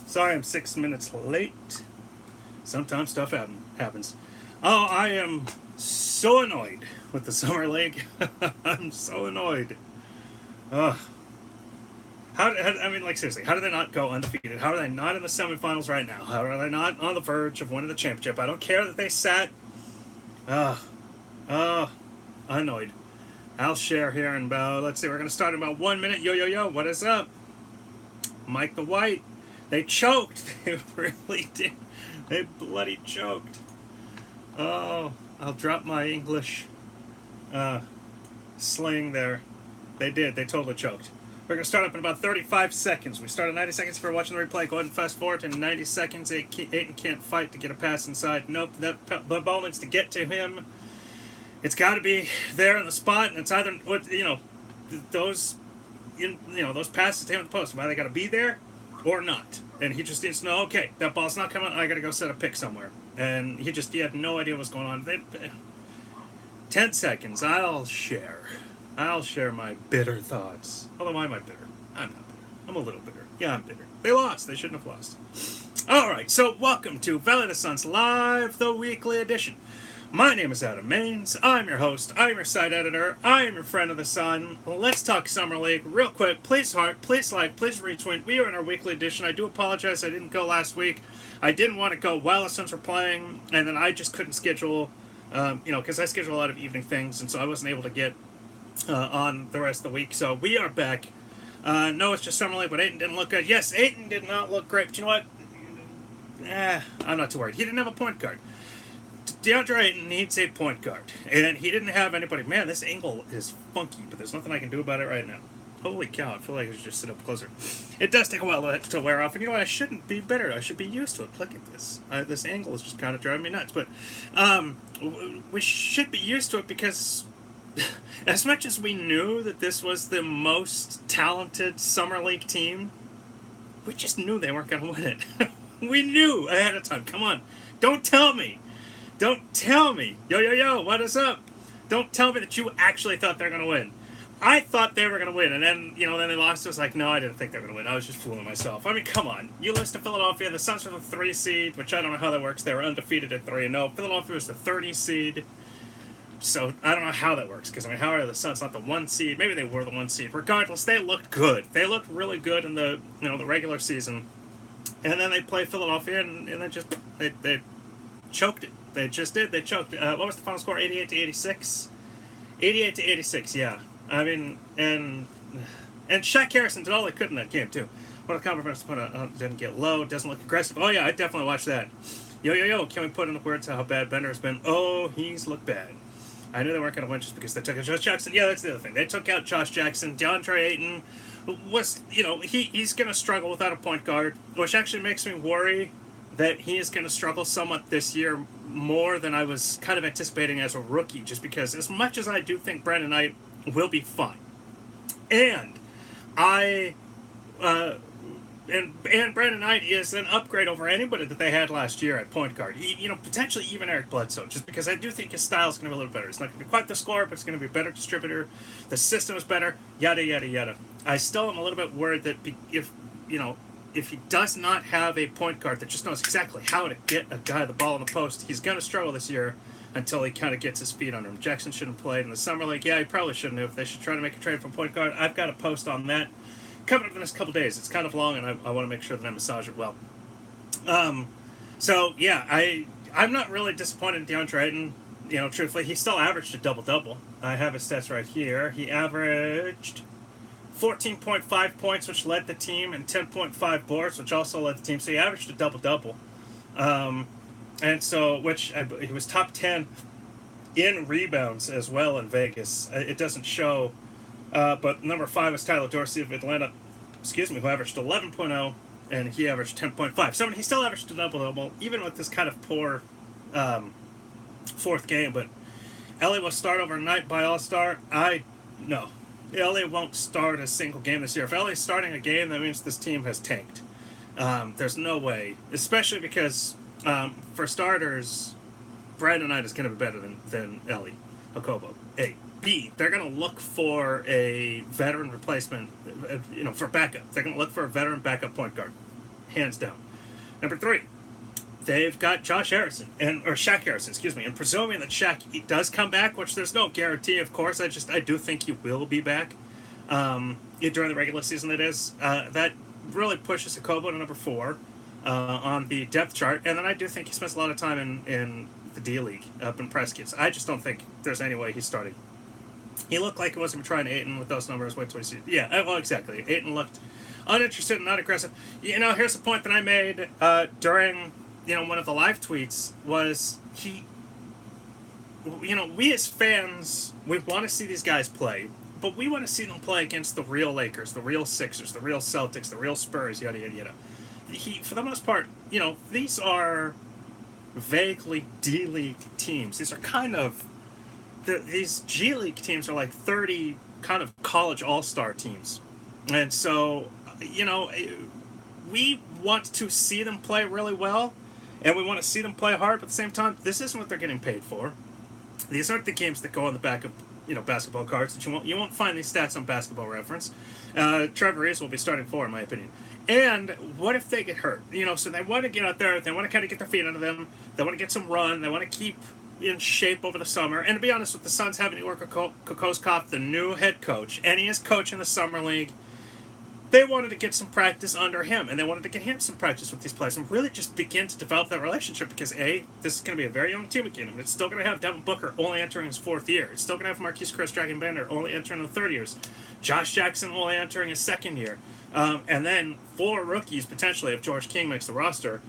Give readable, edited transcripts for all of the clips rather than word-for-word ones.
Sorry I'm 6 minutes late. Sometimes stuff happens. Oh, I am so annoyed with the Summer League. I'm so annoyed. Ugh. I mean, like, seriously, how do they not go undefeated? How are they not in the semifinals right now? How are they not on the verge of winning the championship? I don't care that they sat. Ugh. Ugh. Annoyed. I'll share here and let's see, we're going to start in about 1 minute. Yo, yo, yo, what is up? Mike the White. They choked. They really did. They bloody choked. Oh, I'll drop my English slang there. They did. They totally choked. We're going to start up in about 35 seconds. We start at 90 seconds. If you're watching the replay, go ahead and fast forward to 90 seconds. Aiden can't fight to get a pass inside. Nope, the ball needs to get to him. It's got to be there in the spot, and it's either, those those passes to him at the post, why they got to be there or not. And he just needs to know, okay, that ball's not coming, I got to go set a pick somewhere. And he had no idea what's going on. 10 seconds, I'll share my bitter thoughts. Although, why am I bitter? I'm not bitter. I'm a little bitter. Yeah, I'm bitter. They lost. They shouldn't have lost. All right, so welcome to Valley of the Suns Live, the weekly edition. My name is Adam Maines. I'm your host. I'm your site editor. I am your friend of the sun. Let's talk Summer League real quick. Please heart, please like, please retweet. We are in our weekly edition. I do apologize I didn't go last week. I didn't want to go while the Suns were playing, and then I just couldn't schedule, because I schedule a lot of evening things, and so I wasn't able to get on the rest of the week. So we are back. No, it's just Summer League, but Aiden didn't look good. Yes, Aiden did not look great, but you know what? I'm not too worried. He didn't have a point guard. DeAndre Ayton needs a point guard, and he didn't have anybody. Man, this angle is funky, but there's nothing I can do about it right now. Holy cow, I feel like I should just sit up closer. It does take a while to wear off, and you know what? I shouldn't be bitter. I should be used to it. Look at this. This angle is just kind of driving me nuts, but we should be used to it because as much as we knew that this was the most talented Summer League team, we just knew they weren't going to win it. We knew ahead of time. Come on. Don't tell me. Don't tell me. Yo, yo, yo, what is up? Don't tell me that you actually thought they were going to win. I thought they were going to win, and then, then they lost. I was like, no, I didn't think they were going to win. I was just fooling myself. I mean, come on. You lose to Philadelphia. The Suns were the 3 seed, which I don't know how that works. They were undefeated at 3. No, Philadelphia was the 30 seed. So I don't know how that works, because, how are the Suns not the 1 seed? Maybe they were the 1 seed. Regardless, they looked good. They looked really good in the, the regular season. And then they played Philadelphia, and they just, they choked it. They just did. They choked. What was the final score? 88 to 86. 88 to 86. Yeah. I mean, and Shaq Harrison did all they could in that game too. What a compromise to put didn't get low. Doesn't look aggressive. Oh yeah, I definitely watched that. Yo yo yo. Can we put into words how bad Bender has been? Oh, he's looked bad. I knew they weren't going to win just because they took out Josh Jackson. Yeah, that's the other thing. They took out Josh Jackson. DeAndre Ayton was, he's going to struggle without a point guard, which actually makes me worry that he is going to struggle somewhat this year more than I was kind of anticipating as a rookie, just because as much as I do think Brandon Knight will be fine, and and Brandon Knight is an upgrade over anybody that they had last year at point guard. Potentially even Eric Bledsoe, just because I do think his style is going to be a little better. It's not going to be quite the scorer, but it's going to be a better distributor. The system is better, yada, yada, yada. I still am a little bit worried that if he does not have a point guard that just knows exactly how to get a guy the ball in the post, he's going to struggle this year until he kind of gets his feet under him. Jackson shouldn't have played in the Summer League. Yeah, he probably shouldn't have. They should try to make a trade for point guard. I've got a post on that coming up in the next couple days. It's kind of long, and I want to make sure that I massage it well. So, yeah, I'm not really disappointed in DeAndre Ayton. Truthfully, he still averaged a double-double. I have his stats right here. He averaged 14.5 points, which led the team, and 10.5 boards, which also led the team. So he averaged a double-double. And so, he was top 10 in rebounds as well in Vegas. It doesn't show, but number 5 is Tyler Dorsey of Atlanta, who averaged 11.0, and he averaged 10.5. So he still averaged a double-double, even with this kind of poor fourth game. But LA will start overnight by All-Star. No. LA won't start a single game this year. If LA's starting a game, that means this team has tanked. There's no way, especially because, for starters, Brandon Knight is going to be better than Eli Okobo. A. B. They're going to look for a veteran replacement, for backup. They're going to look for a veteran backup point guard. hands down. Number 3, they've got Shaq Harrison, excuse me. And presuming that Shaq does come back, which there's no guarantee, of course, I do think he will be back during the regular season. That really pushes Okobo to number 4 on the depth chart. And then I do think he spends a lot of time in the D League up in press kits. I just don't think there's any way he's starting. He looked like he wasn't trying Ayton with those numbers. Wait till we see. Yeah, well, exactly. Ayton looked uninterested and not aggressive. Here's the point that I made during one of the live tweets was we as fans, we want to see these guys play, but we want to see them play against the real Lakers, the real Sixers, the real Celtics, the real Spurs, yada, yada, yada. For the most part, these are vaguely D-League teams. These are kind of... These G-League teams are like 30 kind of college all-star teams. And so, we want to see them play really well, and we want to see them play hard, but at the same time, this isn't what they're getting paid for. These aren't the games that go on the back of basketball cards. That you won't find these stats on Basketball Reference. Trevor Ariza will be starting 4, in my opinion. And what if they get hurt? So they want to get out there, they want to kind of get their feet under them, they want to get some run, they want to keep in shape over the summer. And to be honest, with the Suns having Igor Kokoskov, the new head coach, and he is coaching the summer league, they wanted to get some practice under him, and they wanted to get him some practice with these players and really just begin to develop that relationship, because this is going to be a very young team again. It's still going to have Devin Booker only entering his 4th year. It's still going to have Marquise Chris Dragon Bender only entering the 3rd years. Josh Jackson only entering his 2nd year. And then 4 rookies, potentially, if George King makes the roster,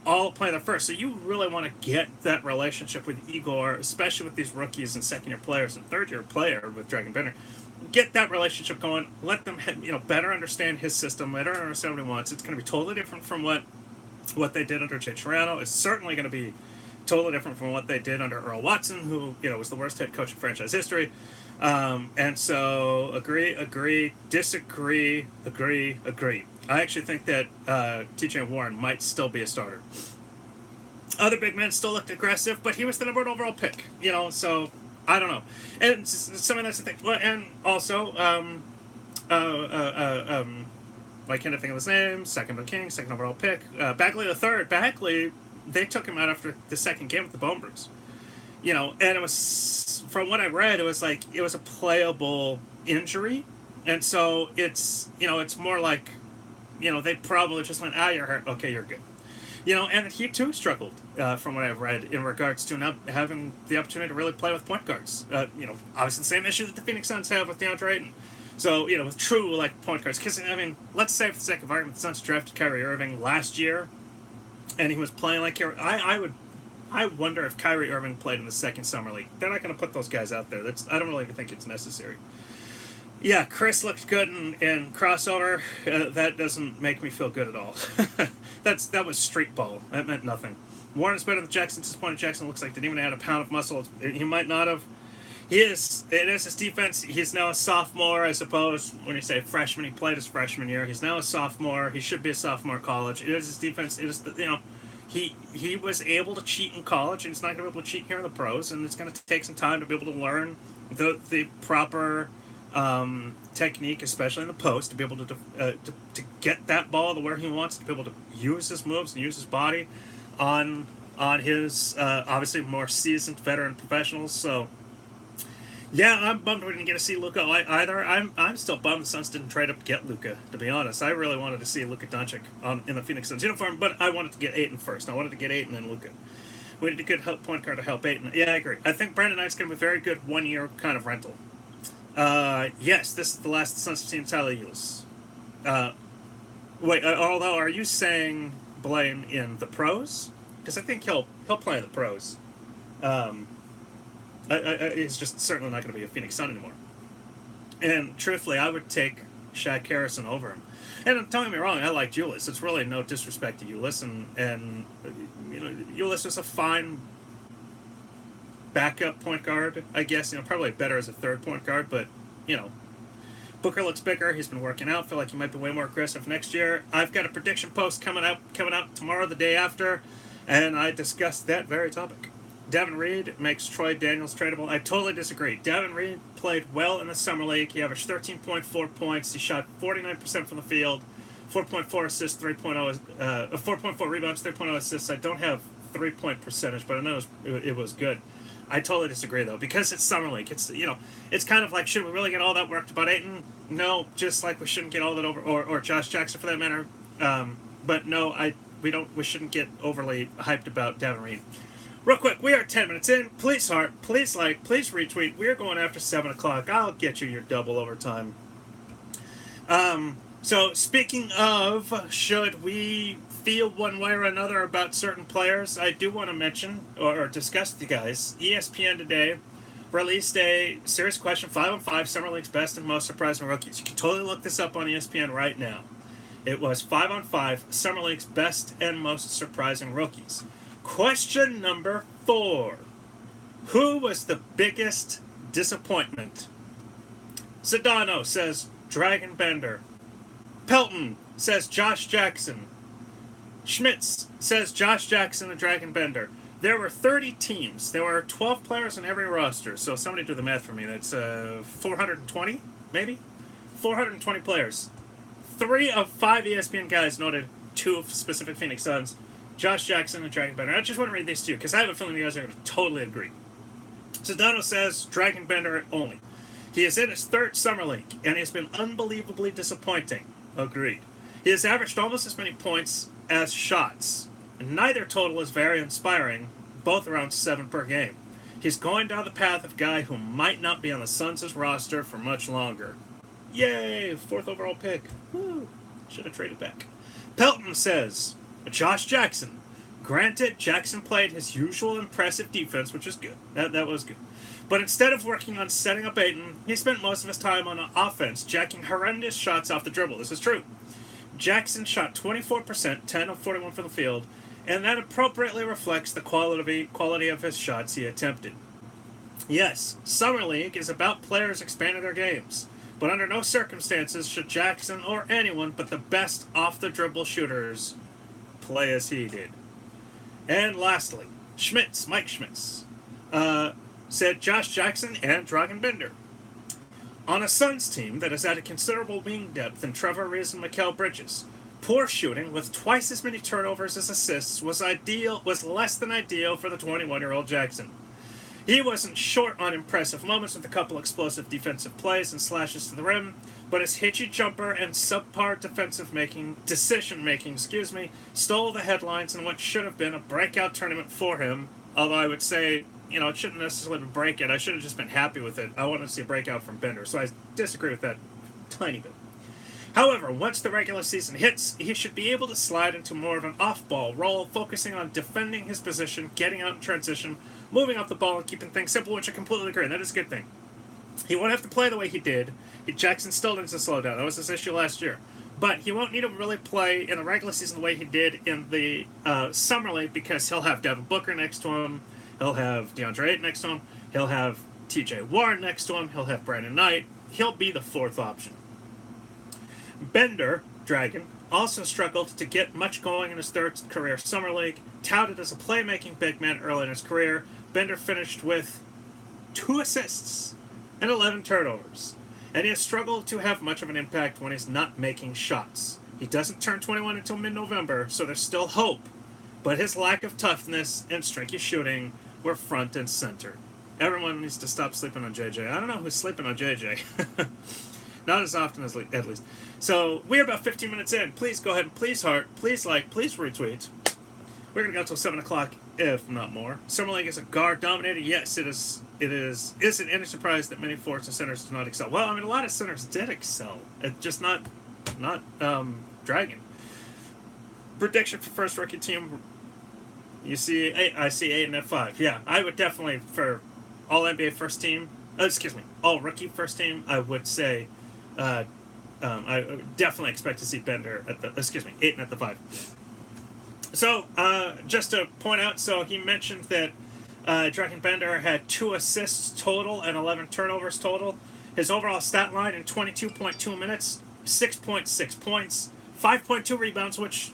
all play their first. So you really want to get that relationship with Igor, especially with these rookies and 2nd-year players and 3rd-year player with Dragon Bender. Get that relationship going. Let them better understand his system, better understand what he wants. It's going to be totally different from what they did under Jay Toronto. It's certainly going to be totally different from what they did under Earl Watson, who was the worst head coach in franchise history. And so agree, disagree, agree. I actually think that TJ Warren might still be a starter. Other big men still looked aggressive, but he was the number 1 overall pick, so I don't know. And some of that's the thing. Well, and also, I can't think of his name, 2nd King, 2nd overall pick. Bagley the 3rd. Bagley, they took him out after the 2nd game with the bone bruise. And it was, from what I read, it was a playable injury. And so it's more like, they probably just went, you're hurt. Okay, you're good. And he too struggled, from what I've read, in regards to not having the opportunity to really play with point guards. Obviously the same issue that the Phoenix Suns have with DeAndre Ayton. So, with true, point guards. Because, let's say for the sake of argument, the Suns drafted Kyrie Irving last year, and he was playing like Kyrie. I wonder if Kyrie Irving played in the 2nd summer league. They're not going to put those guys out there. I don't really think it's necessary. Yeah, Chris looked good in crossover. That doesn't make me feel good at all. That was street ball. That meant nothing. Warren's better than Jackson. Disappointed Jackson looks like didn't even add a pound of muscle. He might not have. It is his defense. He's now a sophomore, I suppose. When you say freshman, he played his freshman year. He's now a sophomore. He should be a sophomore college. It is his defense. It is he was able to cheat in college, and he's not going to be able to cheat here in the pros. And it's going to take some time to be able to learn the proper technique, especially in the post, to be able to get that ball to where he wants, to be able to use his moves and use his body on his obviously more seasoned veteran professionals. So yeah, I'm bummed we didn't get to see Luka either. I'm still bummed the Suns didn't trade up to get Luka, to be honest. I really wanted to see Luka Doncic in the Phoenix Suns uniform, but I wanted to get Ayton first. I wanted to get Ayton and Luka. We need a good point guard to help Ayton. Yeah, I agree. I think Brandon Knight's going to be a very good 1-year kind of rental. Yes, this is the last the Suns have seen Tyler Ulis. Although, are you saying Blaine in the pros? Because I think he'll play in the pros. He's just certainly not going to be a Phoenix Sun anymore. And truthfully, I would take Shaq Harrison over him. And don't get me wrong, I like Ulis. It's really no disrespect to Ulis, and Ulis is a fine backup point guard, I guess. Probably better as a 3rd point guard, but Booker looks bigger. He's been working out. Feel like he might be way more aggressive next year. I've got a prediction post coming out tomorrow, the day after, and I discussed that very topic. Devin Reed makes Troy Daniels tradable. I totally disagree. Devin Reed played well in the summer league. He averaged 13.4 points. He shot 49% from the field, 4.4 assists, 3.0, 4.4 rebounds, 3.0 assists. I don't have 3-point percentage, but I know it was good. I totally disagree though, because it's Summer League. It's it's kind of like, should we really get all that worked about Ayton? No, just like we shouldn't get all that over, or Josh Jackson for that matter. But no, we shouldn't get overly hyped about Devin Reed. Real quick, we are 10 minutes in. Please heart, please like, please retweet. We're going after 7 o'clock. I'll get you your double overtime. So speaking of, should we feel one way or another about certain players, I do want to mention or discuss with you guys. ESPN today released a serious question, 5-on-5 Summer League's best and most surprising rookies. You can totally look this up on ESPN right now. It was 5-on-5 Summer League's best and most surprising rookies. Question number 4. Who was the biggest disappointment? Sedano says Dragon Bender. Pelton says Josh Jackson. Schmitz says Josh Jackson and Dragon Bender. There were 30 teams. There were 12 players in every roster. So somebody do the math for me. That's 420, maybe? 420 players. 3 of 5 ESPN guys noted 2 of specific Phoenix Suns, Josh Jackson and Dragon Bender. I just want to read these to you because I have a feeling you guys are going to totally agree. Sedano says Dragon Bender only. He is in his 3rd Summer League, and he has been unbelievably disappointing. Agreed. He has averaged almost as many points as shots. Neither total is very inspiring, both around 7 per game. He's going down the path of a guy who might not be on the Suns' roster for much longer. Yay! 4th overall pick. Woo! Should have traded back. Pelton says, Josh Jackson. Granted, Jackson played his usual impressive defense, which is good. That was good. But instead of working on setting up Ayton, he spent most of his time on offense, jacking horrendous shots off the dribble. This is true. Jackson shot 24%, 10 of 41 from the field, and that appropriately reflects the quality of his shots he attempted. Yes, Summer League is about players expanding their games, but under no circumstances should Jackson or anyone but the best off-the-dribble shooters play as he did. And lastly, Mike Schmitz, said Josh Jackson and Dragon Bender. On a Suns team that has added considerable wing depth in Trevor Ariza and Mikal Bridges, poor shooting with twice as many turnovers as assists was less than ideal for the 21-year-old Jackson. He wasn't short on impressive moments with a couple explosive defensive plays and slashes to the rim, but his hitchy jumper and subpar decision-making, stole the headlines in what should have been a breakout tournament for him, although I would say, it shouldn't necessarily have been breakout. I should have just been happy with it. I wanted to see a breakout from Bender, so I disagree with that tiny bit. However, once the regular season hits, he should be able to slide into more of an off-ball role, focusing on defending his position, getting out in transition, moving up the ball, and keeping things simple, which I completely agree. That is a good thing. He won't have to play the way he did. Jackson still needs to slow down. That was his issue last year. But he won't need to really play in the regular season the way he did in the Summer League because he'll have Devin Booker next to him. He'll have DeAndre Ayton next to him. He'll have TJ Warren next to him. He'll have Brandon Knight. He'll be the 4th option. Bender, Dragon, also struggled to get much going in his 3rd career Summer League. Touted as a playmaking big man early in his career, Bender finished with 2 assists and 11 turnovers. And he has struggled to have much of an impact when he's not making shots. He doesn't turn 21 until mid-November, so there's still hope. But his lack of toughness and streaky shooting were front and center. Everyone needs to stop sleeping on JJ. I don't know who's sleeping on JJ. Not as often as at least. So we're about 15 minutes in. Please go ahead and please heart, please like, please retweet. We're going to go until 7 o'clock, if not more. Summer League is a guard-dominated. Yes, it is. It is. Isn't any surprise that many forwards and centers do not excel? Well, I mean, a lot of centers did excel. It's just not Dragon. Prediction for first rookie team. You see, I see Ayton at 5. Yeah, I would definitely, for all NBA first team, all rookie first team, I would say, I would definitely expect to see Ayton at the 5. So, just to point out, so he mentioned that Dragon Bender had 2 assists total and 11 turnovers total. His overall stat line in 22.2 minutes, 6.6 points, 5.2 rebounds, which,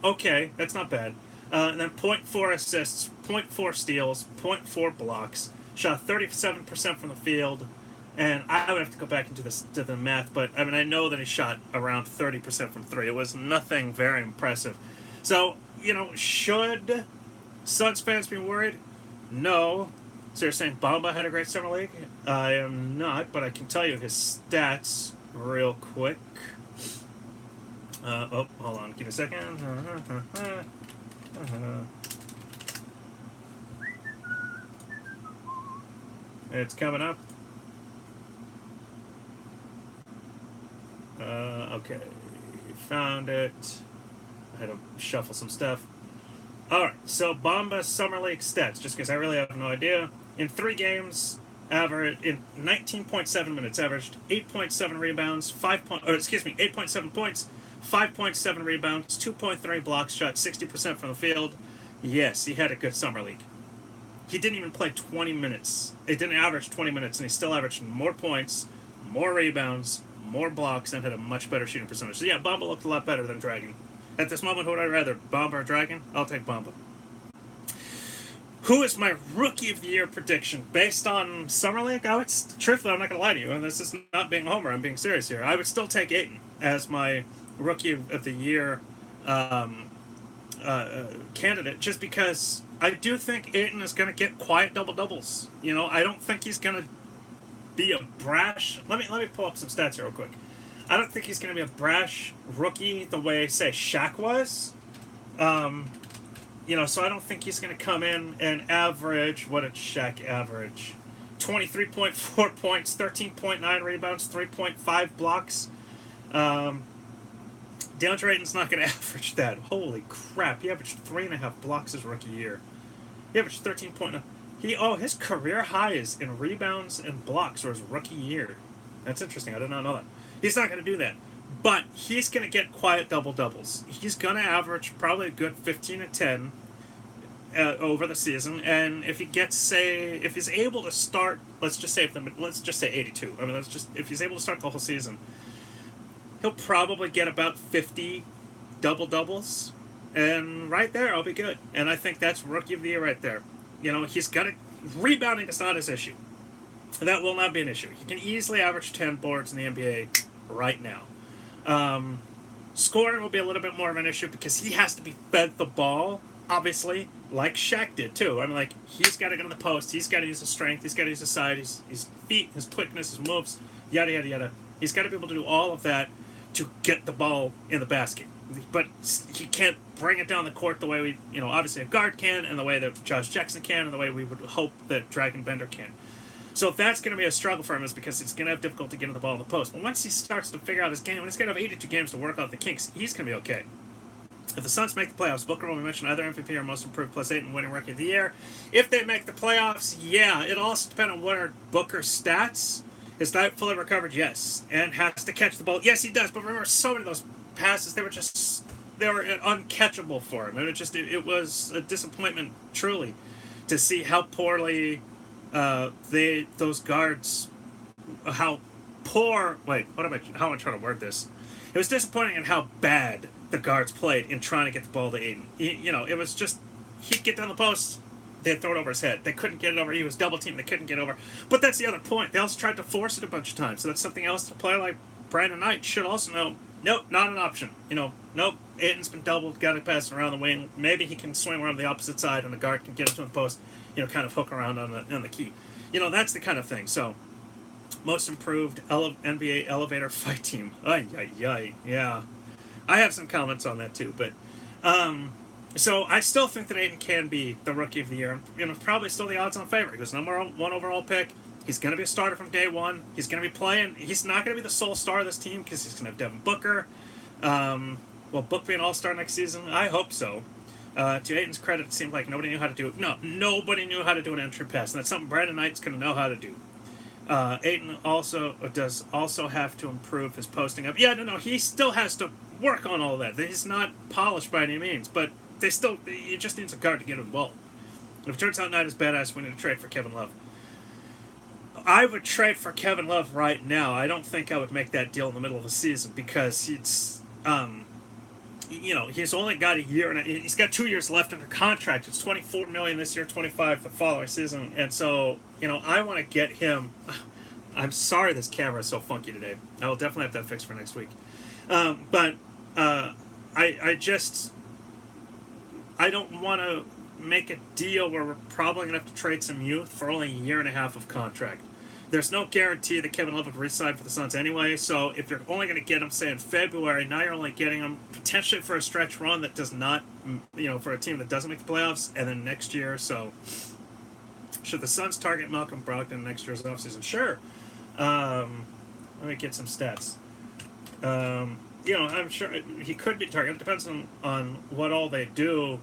okay, that's not bad. And then 0.4 assists, 0.4 steals, 0.4 blocks. Shot 37% from the field, And I would have to go back into the math, but I mean, I know that he shot around 30% from three. It was nothing very impressive. So, should Suns fans be worried? No. So you're saying Bamba had a great summer league? I am not, but I can tell you his stats real quick. Hold on. Give me a second. It's coming up. Okay. Found it. I had to shuffle some stuff. Alright, so Bamba's Summer League stats, just because I really have no idea. In 3 games, in 19.7 minutes, averaged 8.7 rebounds, 8.7 points, 5.7 rebounds, 2.3 blocks, shot 60% from the field. Yes, he had a good Summer League. He didn't even play 20 minutes. It didn't average 20 minutes, and he still averaged more points, more rebounds, more blocks, and had a much better shooting percentage. So yeah, Bamba looked a lot better than Dragon. At this moment, who would I rather, Bamba or Dragon? I'll take Bamba. Who is my Rookie of the Year prediction? Based on Summer League? Truthfully, I'm not going to lie to you, and this is not being Homer, I'm being serious here. I would still take Ayton as my Rookie of the Year candidate, just because I do think Ayton is going to get quiet double-doubles. I don't think he's going to be a brash... Let me pull up some stats here real quick. I don't think he's going to be a brash rookie the way, say, Shaq was. So I don't think he's going to come in and average... What did Shaq average? 23.4 points, 13.9 rebounds, 3.5 blocks. DeAndre Ayton's not going to average that. Holy crap. He averaged 3.5 blocks his rookie year. He averaged 13.9. His career highs in rebounds and blocks were his rookie year. That's interesting. I did not know that. He's not going to do that. But he's going to get quiet double-doubles. He's going to average probably a good 15 to 10 over the season. And if he gets, if he's able to start, let's just say 82. I mean, if he's able to start the whole season, he'll probably get about 50 double-doubles. And right there, I'll be good. And I think that's Rookie of the Year right there. He's got to... Rebounding is not his issue. That will not be an issue. He can easily average 10 boards in the NBA right now. Scoring will be a little bit more of an issue because he has to be fed the ball, obviously, like Shaq did too. I mean, he's got to get in the post. He's got to use his strength. He's got to use his side, his feet, his quickness, his moves, yada, yada, yada. He's got to be able to do all of that to get the ball in the basket. But he can't bring it down the court the way we, obviously a guard can, and the way that Josh Jackson can, and the way we would hope that Dragon Bender can. So if that's going to be a struggle for him, is because it's going to have difficulty getting the ball in the post. But once he starts to figure out his game, and he's going to have 82 games to work out the kinks, he's going to be okay. If the Suns make the playoffs, Booker will be mentioned either MVP or Most Improved +8 and winning Rookie of the Year. If they make the playoffs, yeah, it also depends on what are Booker's stats. Is that fully recovered? Yes. And has to catch the ball? Yes, he does. But remember, so many of those passes, they were uncatchable for him. And it was a disappointment, truly, to see how poorly those guards, how poor. Wait, how am I trying to word this? It was disappointing in how bad the guards played in trying to get the ball to Ayton. It was just, he'd get down the post, they'd throw it over his head. They couldn't get it over. He was double teamed. They couldn't get over. But that's the other point. They also tried to force it a bunch of times. So that's something else to play like Brandon Knight should also know. Nope, not an option. Nope. Ayton's been doubled. Got to pass it around the wing. Maybe he can swing around the opposite side, and the guard can get it to the post. Kind of hook around on the key. That's the kind of thing. So, Most Improved NBA Elevator Fight Team. Yeah. I have some comments on that too, but so I still think that Ayton can be the Rookie of the Year. Probably still the odds-on favorite. He was number 1 overall pick. He's going to be a starter from day one. He's going to be playing. He's not going to be the sole star of this team because he's going to have Devin Booker. Will Book be an all-star next season? I hope so. To Ayton's credit, it seemed like nobody knew how to do it. No, nobody knew how to do an entry pass, and that's something Brandon Knight's going to know how to do. Ayton does also have to improve his posting up. Yeah, no, he still has to work on all that. He's not polished by any means, but he just needs a guard to get him the ball. If it turns out Knight is badass, we need to trade for Kevin Love. I would trade for Kevin Love right now. I don't think I would make that deal in the middle of the season because he's only got a year and he's got 2 years left under contract. It's $24 million this year, $25 the following season, and so I want to get him. I'm sorry this camera is so funky today. I will definitely have that fixed for next week. But I just I don't want to make a deal where we're probably going to have to trade some youth for only a year and a half of contract. There's no guarantee that Kevin Love would re-sign for the Suns anyway, so if you're only going to get him, say, in February, now you're only getting him potentially for a stretch run that does not, for a team that doesn't make the playoffs, and then next year, so should the Suns target Malcolm Brogdon next year's offseason? Sure. Let me get some stats. I'm sure he could be targeted. It depends on what all they do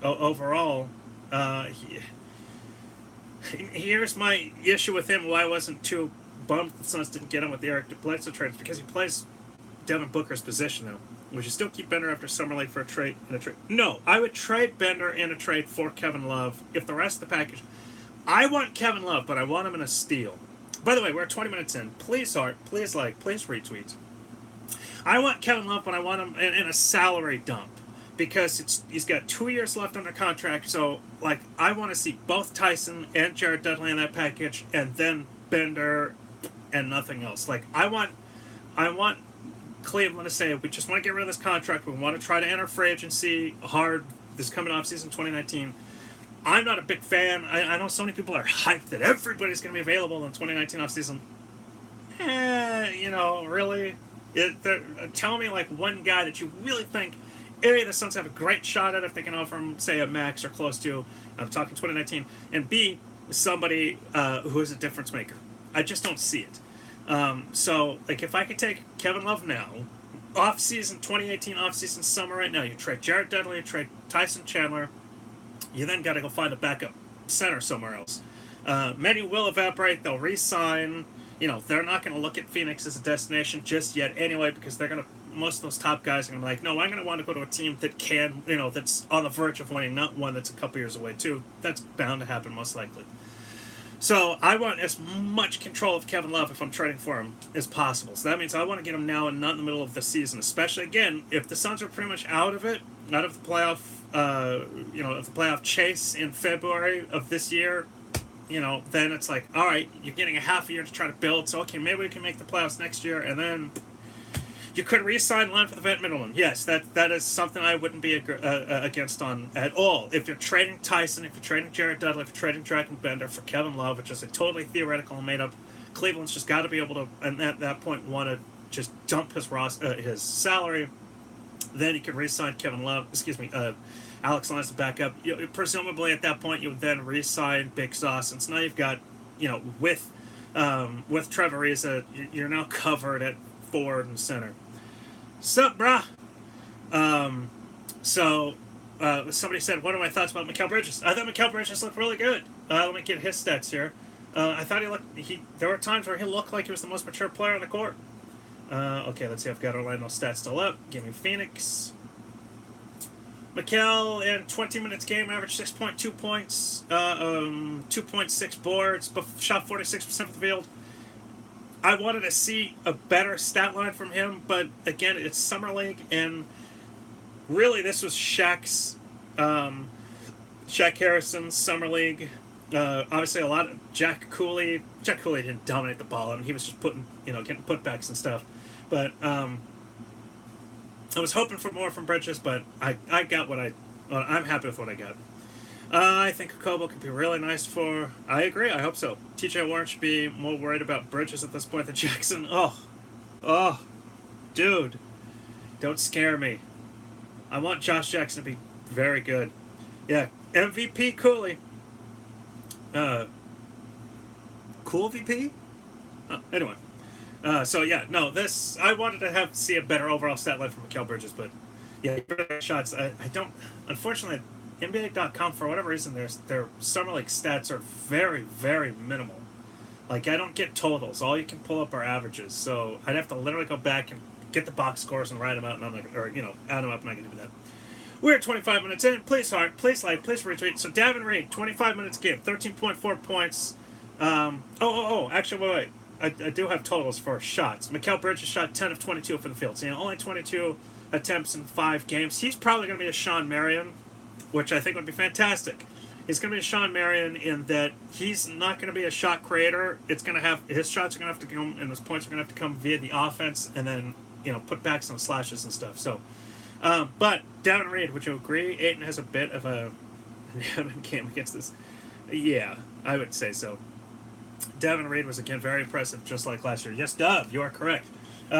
overall. Here's my issue with him. Why I wasn't too bummed the Suns didn't get him with the Eric Bledsoe trade, because he plays Devin Booker's position now. Would you still keep Bender after Summer League for a trade? No, I would trade Bender in a trade for Kevin Love if the rest of the package. I want Kevin Love, but I want him in a steal. By the way, we're 20 minutes in. Please heart, please like, please retweet. I want Kevin Love, but I want him in a salary dump, because he's got 2 years left under contract. So, like, I want to see both Tyson and Jared Dudley in that package, and then Bender and nothing else. Like, I want Cleveland to say, we just want to get rid of this contract. We want to try to enter free agency hard this coming off season 2019. I'm not a big fan. I know so many people are hyped that everybody's going to be available in 2019 off season. Really? Tell me, like, one guy that you really think A, the Suns have a great shot at if they can offer him, say, a max or close to. I'm talking 2019. And B, somebody who is a difference maker. I just don't see it. So, like, if I could take Kevin Love now, off-season 2018, off-season summer right now, you trade Jared Dudley, you trade Tyson Chandler, you then got to go find a backup center somewhere else. Many will evaporate. They'll re-sign. They're not going to look at Phoenix as a destination just yet anyway, because they're going to, most of those top guys are going to be like, no, I'm going to want to go to a team that can, that's on the verge of winning, not one that's a couple years away too. That's bound to happen most likely. So I want as much control of Kevin Love if I'm trading for him as possible. So that means I want to get him now and not in the middle of the season, especially, again, if the Suns are pretty much out of the playoff, of the playoff chase in February of this year, then it's like, all right, you're getting a half a year to try to build. So, okay, maybe we can make the playoffs next year, and then you could re-sign line for the vet minimum. Yes, that is something I wouldn't be against on at all. If you're trading Tyson, if you're trading Jared Dudley, if you're trading Dragon Bender for Kevin Love, which is a totally theoretical and made up, Cleveland's just got to be able to, and at that point, want to just dump his salary. Then you could re-sign Alex Lyons to back up. Presumably at that point, you would then re-sign Big Sauce. And so now you've got, with Trevor Ariza, you're now covered at forward and center. Sup, brah? Somebody said, what are my thoughts about Mikal Bridges? I thought Mikal Bridges looked really good. Let me get his stats here. I thought there were times where he looked like he was the most mature player on the court. Okay, let's see. I've got Orlando stats still up. Give me Phoenix. Mikal in 20 minutes game averaged 6.2 points, 2.6 boards, shot 46% of the field. I wanted to see a better stat line from him, but again, it's Summer League, and really this was Shaq Harrison's Summer League. Obviously, a lot of Jack Cooley. Jack Cooley didn't dominate the ball, and he was just getting putbacks and stuff. But I was hoping for more from Bridges, but I got I'm happy with what I got. I think Kobo could be really nice for. I agree. I hope so. TJ Warren should be more worried about Bridges at this point than Jackson. Oh, dude, don't scare me. I want Josh Jackson to be very good. Yeah, MVP Cooley. Cool VP? Anyway. I wanted to see a better overall stat line from Mikal Bridges, but yeah, shots. I don't. Unfortunately, NBA.com, for whatever reason, their Summer League stats are very, very minimal. Like, I don't get totals. All you can pull up are averages. So I'd have to literally go back and get the box scores and write them out, and add them up. I'm not gonna do that. We're 25 minutes in. Please heart, please like, please retweet. So Davin Reed, 25 minutes game, 13.4 points. Actually, wait. I do have totals for shots. Mikal Bridges shot 10 of 22 for the field. So, only 22 attempts in 5 games. He's probably going to be a Sean Marion, which I think would be fantastic. He's going to be a Sean Marion in that he's not going to be a shot creator. It's going to have his shots are going to have to come and his points are going to have to come via the offense, and then put back some slashes and stuff. So, but Devin Reed, would you agree? Ayton has a bit of a game against this. Yeah, I would say so. Devin Reed was again very impressive, just like last year. Yes, Dove, you are correct.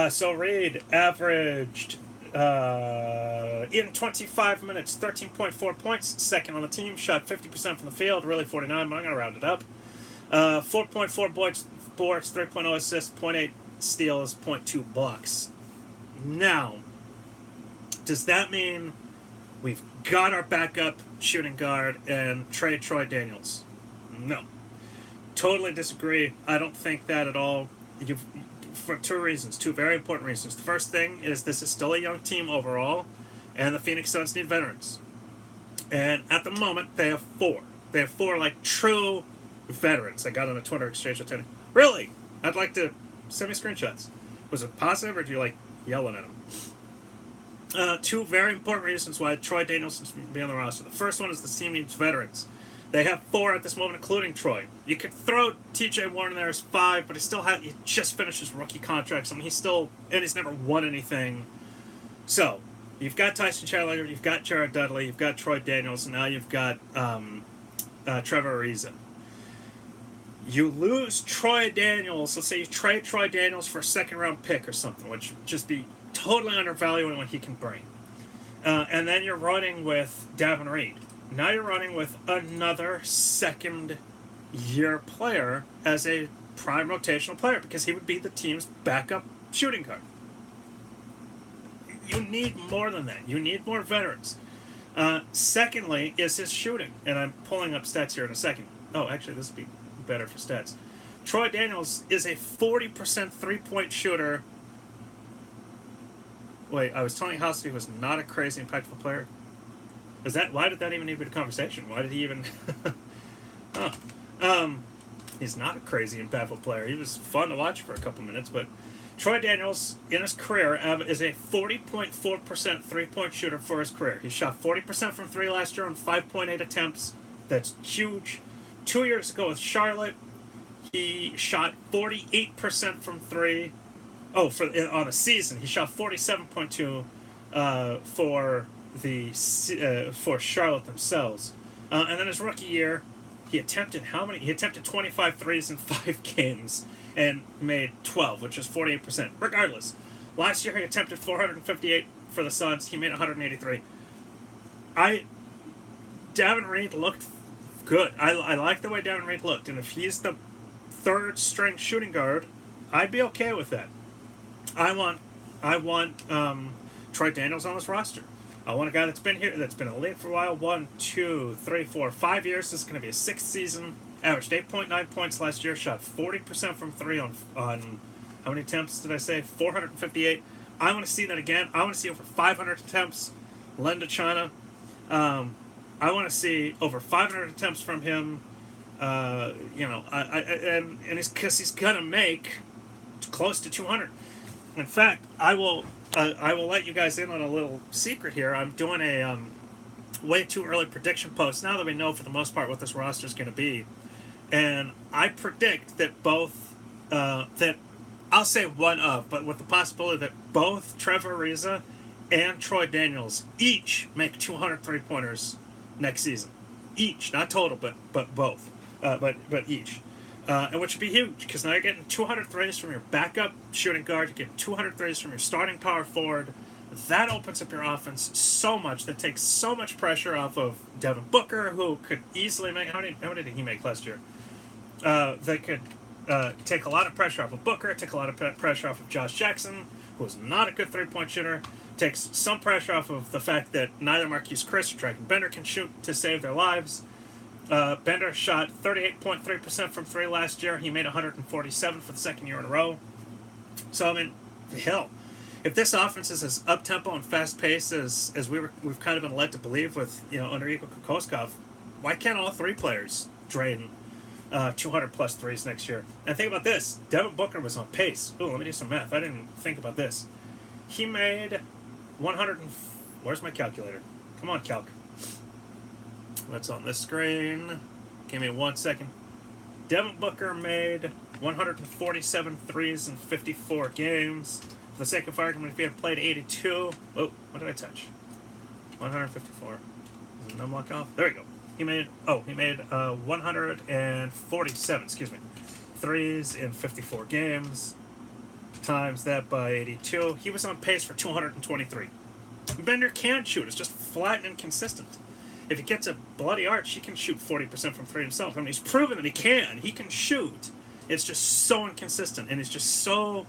So Reed averaged in 25 minutes, 13.4 points, second on the team, shot 50% from the field, really 49, but I'm going to round it up. 4.4 boards, 3.0 assists, 0.8 steals, 0.2 blocks. Now, does that mean we've got our backup shooting guard and trade Troy Daniels? No. Totally disagree. I don't think that at all. For two reasons, two very important reasons. The first thing is this is still a young team overall, and the Phoenix Suns need veterans. And at the moment, they have four. They have four, like, true veterans. I got on a Twitter exchange with Tony. Really? I'd like to send me screenshots. Was it positive, or do you like yelling at them? Two very important reasons why Troy Daniels should be on the roster. The first one is the team needs veterans. They have four at this moment, including Troy. You could throw T.J. Warren in there as five, but he just finished his rookie contract. I mean, he's never won anything. So, you've got Tyson Chandler, you've got Jared Dudley, you've got Troy Daniels, and now you've got Trevor Ariza. You lose Troy Daniels. Let's say you trade Troy Daniels for a second-round pick or something, which would just be totally undervaluing what he can bring. And then you're running with Devin Reed. Now you're running with another second-year player as a prime rotational player because he would be the team's backup shooting guard. You need more than that. You need more veterans. Secondly is his shooting. And I'm pulling up stats here in a second. Oh, actually, this would be better for stats. Troy Daniels is a 40% three-point shooter. Wait, I was telling House he was not a crazy impactful player. Why did that even need to be a conversation? Why did he even... he's not a crazy impactful player. He was fun to watch for a couple minutes, but Troy Daniels, in his career, is a 40.4% three-point shooter for his career. He shot 40% from three last year on 5.8 attempts. That's huge. 2 years ago with Charlotte, he shot 48% from three. On a season, he shot 47.2 for Charlotte themselves. And then his rookie year, he attempted 25 threes in 5 games and made 12, which is 48%. Regardless, last year he attempted 458 for the Suns. He made 183. Devin Reed looked good. I like the way Devin Reed looked, and if he's the third string shooting guard, I'd be okay with that. I want Troy Daniels on this roster. I want a guy that's been here, that's been in the league for a while. 1, 2, 3, 4, 5 years. This is going to be his 6th season. Averaged 8.9 points last year. Shot 40% from three on how many attempts did I say? 458. I want to see that again. I want to see over 500 attempts. Len to China. I want to see over 500 attempts from him. And it's because he's going to make close to 200. In fact, I will let you guys in on a little secret here. I'm doing a way too early prediction post now that we know for the most part what this roster is going to be. And I predict that that I'll say one of, but with the possibility that both Trevor Ariza and Troy Daniels each make 200 3-pointers next season. Each, not total, but both. But each. And which would be huge, because now you're getting 200 threes from your backup shooting guard, you're getting 200 threes from your starting power forward. That opens up your offense so much, that takes so much pressure off of Devin Booker, who could easily make, how many did he make last year? They could take a lot of pressure off of Booker, take a lot of pressure off of Josh Jackson, who's not a good three-point shooter, takes some pressure off of the fact that neither Marquise Chris or Dragon Bender can shoot to save their lives. Bender shot 38.3% from three last year. He made 147 for the second year in a row. So, I mean, hell, if this offense is as up-tempo and fast-paced as we've kind of been led to believe with, under Igor Kokoskov, why can't all three players drain 200-plus threes next year? And think about this. Devin Booker was on pace. Ooh, let me do some math. I didn't think about this. He made 100 where's my calculator? Come on, calc. What's on this screen? Give me 1 second. Devin Booker made 147 threes in 54 games. For the sake of argument, if he had played 82... Oh, what did I touch? 154. Is the numlock off? There we go. He made 147, threes in 54 games. Times that by 82. He was on pace for 223. Bender can shoot. It's just flat and inconsistent. If he gets a bloody arch, he can shoot 40% from three himself. I mean, he's proven that he can. He can shoot. It's just so inconsistent, and he's just so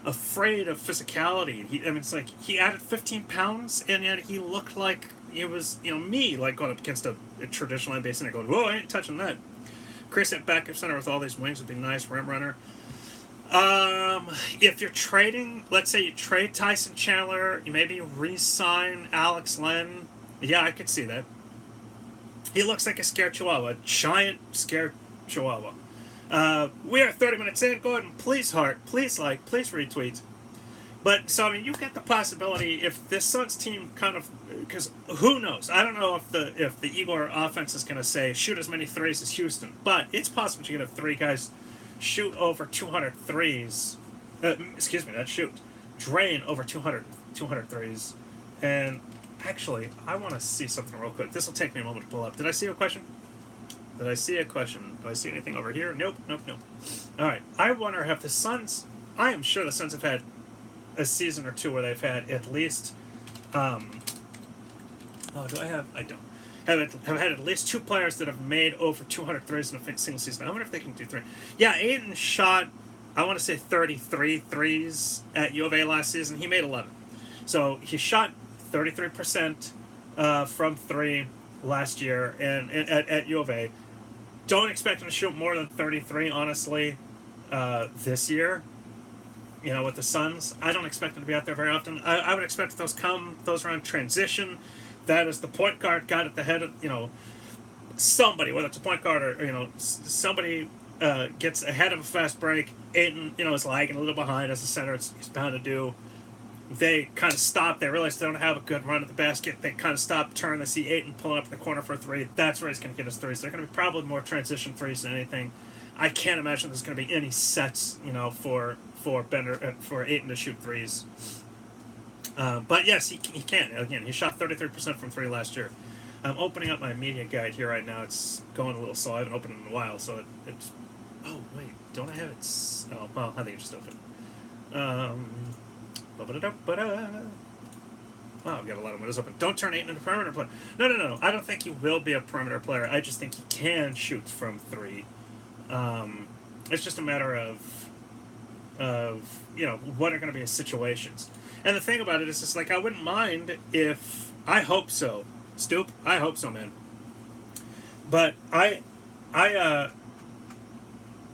afraid of physicality. It's like he added 15 pounds, and yet he looked like it was, me, like going up against a traditional NBA center going, whoa, I ain't touching that. Chris at backup center with all these wings would be nice. Rim runner. If you're trading, let's say you trade Tyson Chandler, you maybe re-sign Alex Len. Yeah, I could see that. He looks like a scared chihuahua, a giant scared chihuahua. We are 30 minutes in. Go ahead and please heart, please like, please retweet. But, so, I mean, you get the possibility if this Suns team kind of, because who knows? I don't know if the Igor offense is going to say shoot as many threes as Houston, but it's possible to get three guys shoot over 200 threes. Not shoot. Drain over 200 threes. And actually, I want to see something real quick. This will take me a moment to pull up. Did I see a question? Do I see anything over here? Nope. All right. I wonder if the Suns, I am sure the Suns have had a season or two where they've had at least, I don't. Have had at least two players that have made over 200 threes in a single season. I wonder if they can do three. Yeah, Ayton shot, I want to say 33 threes at U of A last season. He made 11. So he shot 33% from three last year and at U of A. Don't expect him to shoot more than 33, honestly, this year. With the Suns. I don't expect him to be out there very often. I would expect those around transition. That is the point guard got at the head of, somebody, whether it's a point guard or, somebody gets ahead of a fast break. Ayton, is lagging a little behind as a center. He's bound to do. They kind of stop. They realize they don't have a good run at the basket. They kind of stop, turn. They see Ayton pulling up in the corner for a three. That's where he's going to get his threes. They're going to be probably more transition threes than anything. I can't imagine there's going to be any sets, for Bender, for Ayton to shoot threes. But yes, he can. Again, he shot 33% from three last year. I'm opening up my media guide here right now. It's going a little slow. I haven't opened it in a while, so it's... Oh, wait. Don't I have it... Oh, well, I think it just opened. Wow, I've got a lot of windows open. Don't turn Ayton into a perimeter player. No. I don't think he will be a perimeter player. I just think he can shoot from three. It's just a matter of what are going to be his situations. And the thing about it is just like, I wouldn't mind if, I hope so. Stoop, I hope so, man. But I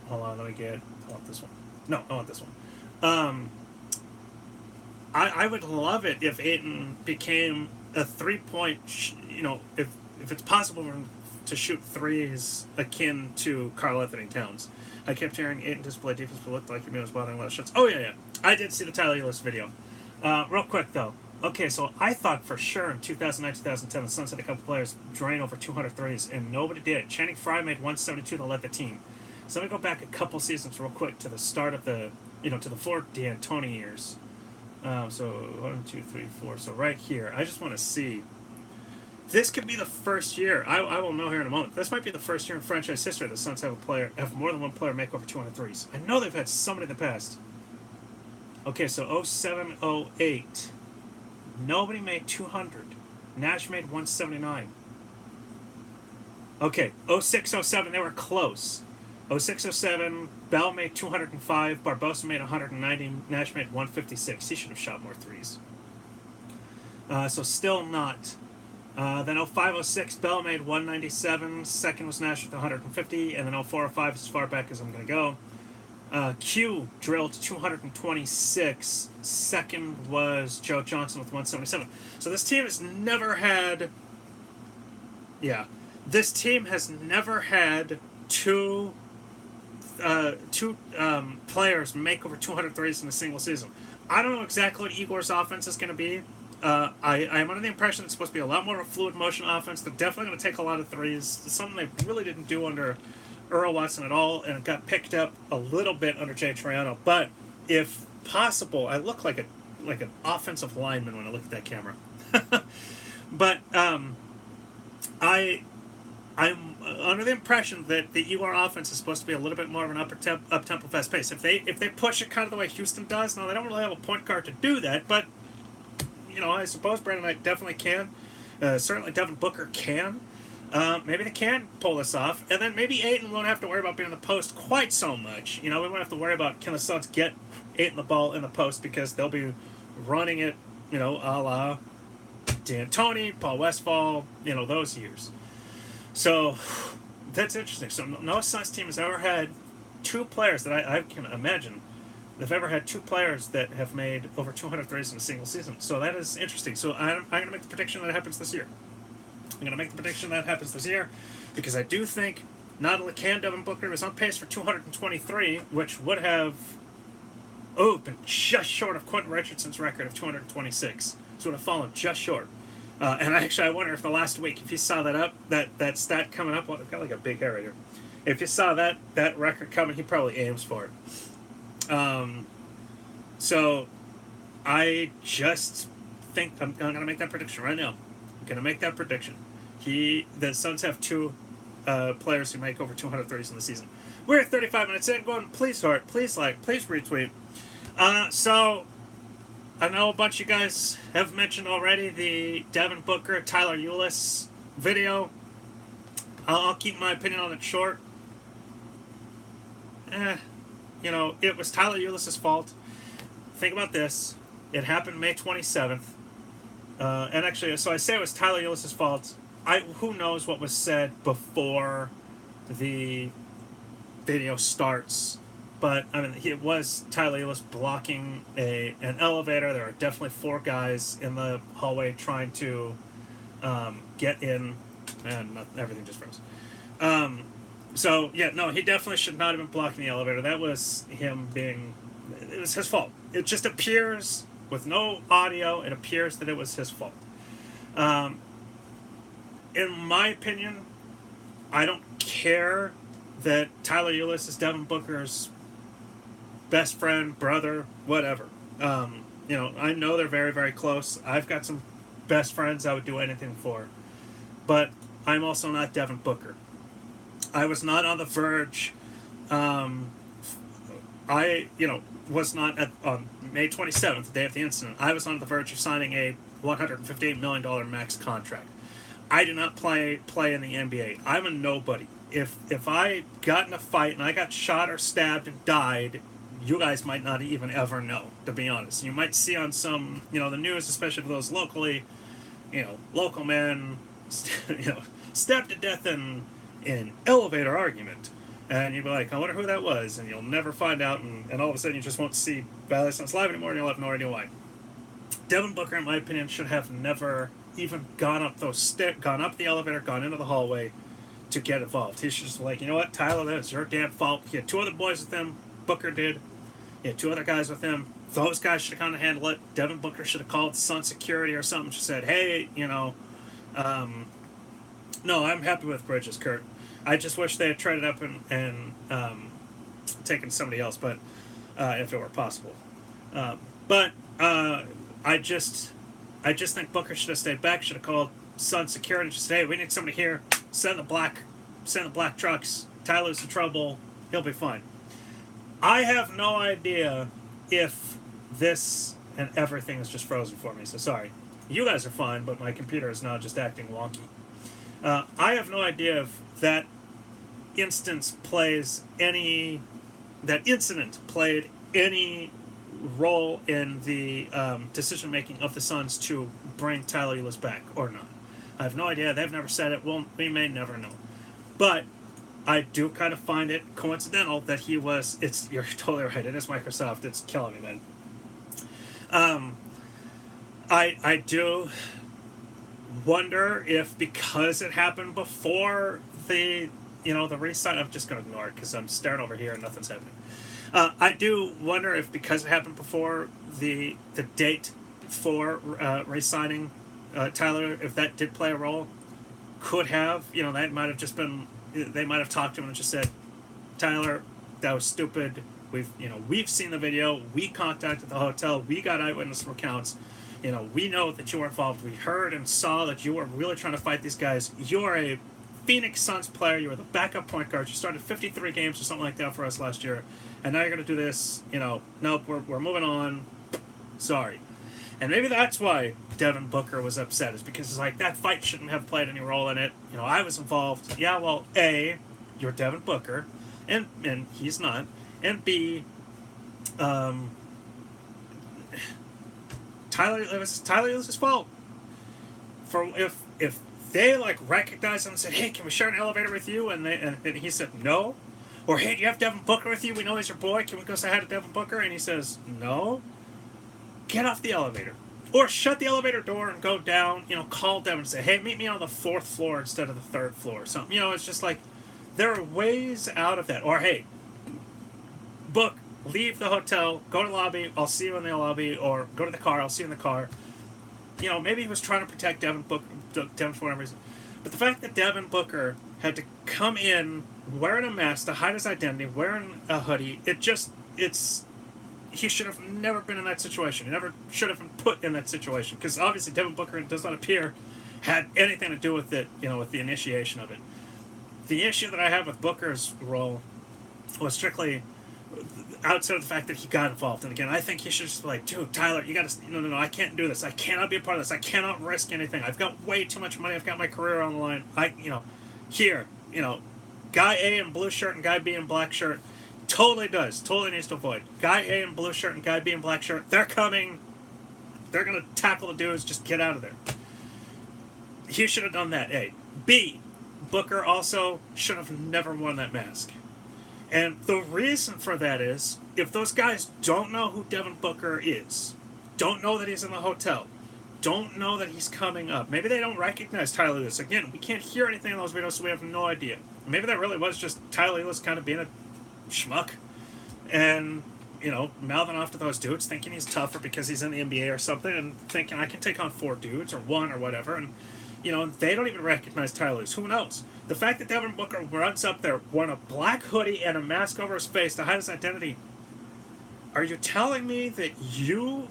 hold on, I want this one. No, I want this one. I would love it if Ayton became a 3-point, if it's possible for him to shoot threes akin to Karl Anthony Towns. I kept hearing Ayton display defense, but looked like he was bothering a lot of shots. Oh, yeah. I did see the Tyler Ulis video. Real quick, though. Okay, so I thought for sure in 2009, 2010, the Suns had a couple players drain over 200 threes, and nobody did. Channing Frye made 172 to lead the team. So let me go back a couple seasons real quick to the start of the, to the 4 D'Antoni years. So 1, 2, 3, 4. So right here, I just want to see. This could be the first year. I will know here in a moment. This might be the first year in franchise history the Suns have more than one player make over 200 threes. I know they've had somebody in the past. Okay, so 07, 08. Nobody made 200. Nash made 179. Okay, 06, 07, they were close. 06, 07, Bell made 205. Barbosa made 190. Nash made 156. He should have shot more threes. So still not. Then 05, 06, Bell made 197. Second was Nash with 150. And then 04, 05, as far back as I'm going to go. Q drilled 226. Second was Joe Johnson with 177. So this team has never had... Yeah. This team has never had two players make over 200 threes in a single season. I don't know exactly what Igor's offense is going to be. I'm under the impression it's supposed to be a lot more of a fluid motion offense. They're definitely going to take a lot of threes. It's something they really didn't do under Earl Watson at all, and it got picked up a little bit under Jay Triano. But if possible, I look like an offensive lineman when I look at that camera. But I'm under the impression that the UR offense is supposed to be a little bit more of an up tempo fast pace. If they push it kind of the way Houston does, now they don't really have a point guard to do that, but I suppose Brandon Knight definitely can. Certainly Devin Booker can. Maybe they can pull this off, and then maybe Ayton won't have to worry about being in the post quite so much. We won't have to worry about can the Suns get Ayton the ball in the post because they'll be running it, a la D'Antoni, Paul Westphal, those years. So that's interesting. So no Suns team has ever had two players that I can imagine. They've ever had two players that have made over 200 threes in a single season. So that is interesting. So I'm going to make the prediction that happens this year. I'm going to make the prediction that happens this year because I do think not only can Devin Booker is on pace for 223, which would have been just short of Quentin Richardson's record of 226. So it would have fallen just short. And I wonder if the last week, if you saw that stat coming up, well, I've got like a big hair right here. If you saw that record coming, he probably aims for it. So I just think I'm going to make that prediction right now. I'm going to make that prediction. The Suns have two players who make over 200 threes in the season. We're at 35 minutes in. Go on, please heart, please like, please retweet. So I know a bunch of you guys have mentioned already the Devin Booker, Tyler Ulis video. I'll keep my opinion on it short. It was Tyler Ulis' fault. Think about this. It happened May 27th. And actually, so I say it was Tyler Ulis' fault. Who knows what was said before the video starts. But, it was Tyler Ulis blocking an elevator. There are definitely four guys in the hallway trying to get in. And everything just froze. So, yeah, no, he definitely should not have been blocking the elevator. That was him it was his fault. It just appears, with no audio, it appears that it was his fault. In my opinion, I don't care that Tyler Ulis is Devin Booker's best friend, brother, whatever. I know they're very, very close. I've got some best friends I would do anything for. But I'm also not Devin Booker. I was not on the verge. I was not on May 27th, the day of the incident. I was on the verge of signing a $158 million max contract. I do not play in the NBA. I'm a nobody. If I got in a fight and I got shot or stabbed and died, you guys might not even ever know, to be honest. You might see on some, the news, especially for those locally, local men, stabbed to death in an elevator argument. And you'd be like, I wonder who that was. And you'll never find out. And all of a sudden you just won't see Valley Suns live anymore and you'll have no idea why. Devin Booker, in my opinion, should have never even gone up the elevator, gone into the hallway to get involved. He's just like, you know what, Tyler, that's your damn fault. He had two other boys with him. Booker did. He had two other guys with him. Those guys should have kind of handled it. Devin Booker should have called Sun Security or something. Just said, hey, no, I'm happy with Bridges, Kurt. I just wish they had traded up and taken somebody else, but if it were possible. But I just think Booker should have stayed back. Should have called Sun Security. Just say, hey, we need somebody here. Send the black trucks. Tyler's in trouble. He'll be fine. I have no idea if this and everything is just frozen for me. So sorry. You guys are fine, but my computer is now just acting wonky. I have no idea if that incident played any role in the decision making of the Suns to bring Tyler Ulis back or not. I have no idea. They've never said it. Well, we may never know. But I do kind of find it coincidental that he was. You're totally right. It is Microsoft. It's killing me, man. I do wonder if because it happened before the resign. I'm just going to ignore it because I'm staring over here and nothing's happening. I do wonder if because it happened before the date for re-signing Tyler, if that did play a role, could have, that might have just been, they might have talked to him and just said, Tyler, that was stupid. We've seen the video. We contacted the hotel. We got eyewitness accounts. We know that you were involved. We heard and saw that you were really trying to fight these guys. You're a Phoenix Suns player. You were the backup point guard. You started 53 games or something like that for us last year. And now you're going to do this. Nope, we're moving on. Sorry. And maybe that's why Devin Booker was upset, is because it's like, that fight shouldn't have played any role in it. I was involved. Yeah, well, A, you're Devin Booker, and he's not. And B, it was Tyler Ulis' fault. For if they recognized him and said, "Hey, can we share an elevator with you?" and he said no, or "Hey, do you have Devin Booker with you? We know he's your boy. Can we go say hi to Devin Booker?" and he says no, get off the elevator. Or shut the elevator door and go down, call Devin and say, "Hey, meet me on the 4th floor instead of the 3rd floor." or something. It's just like, there are ways out of that. Or, hey, Book, leave the hotel, go to the lobby, I'll see you in the lobby, or go to the car, I'll see you in the car. Maybe he was trying to protect Devin for whatever reason. But the fact that Devin Booker had to come in wearing a mask to hide his identity, wearing a hoodie, he should have never been in that situation. He never should have been put in that situation. Because obviously Devin Booker does not appear had anything to do with it, with the initiation of it. The issue that I have with Booker's role was strictly outside of the fact that he got involved. And again, I think he should just be like, "Dude, Tyler, you gotta, no, I can't do this. I cannot be a part of this. I cannot risk anything. I've got way too much money. I've got my career on the line. Guy A in blue shirt and guy B in black shirt totally needs to avoid. Guy A in blue shirt and guy B in black shirt, they're coming. They're going to tackle the dudes. Just get out of there." He should have done that, A. B, Booker also should have never worn that mask. And the reason for that is, if those guys don't know who Devin Booker is, don't know that he's in the hotel, don't know that he's coming up, maybe they don't recognize Tyler Ulis. Again, we can't hear anything in those videos, so we have no idea. Maybe that really was just Tyler Ulis kind of being a schmuck and, mouthing off to those dudes, thinking he's tougher because he's in the NBA or something, and thinking, I can take on 4 dudes or 1 or whatever, and they don't even recognize Tyler Ulis. Who knows? The fact that Devin Booker runs up there wearing a black hoodie and a mask over his face to hide his identity, are you telling me that you,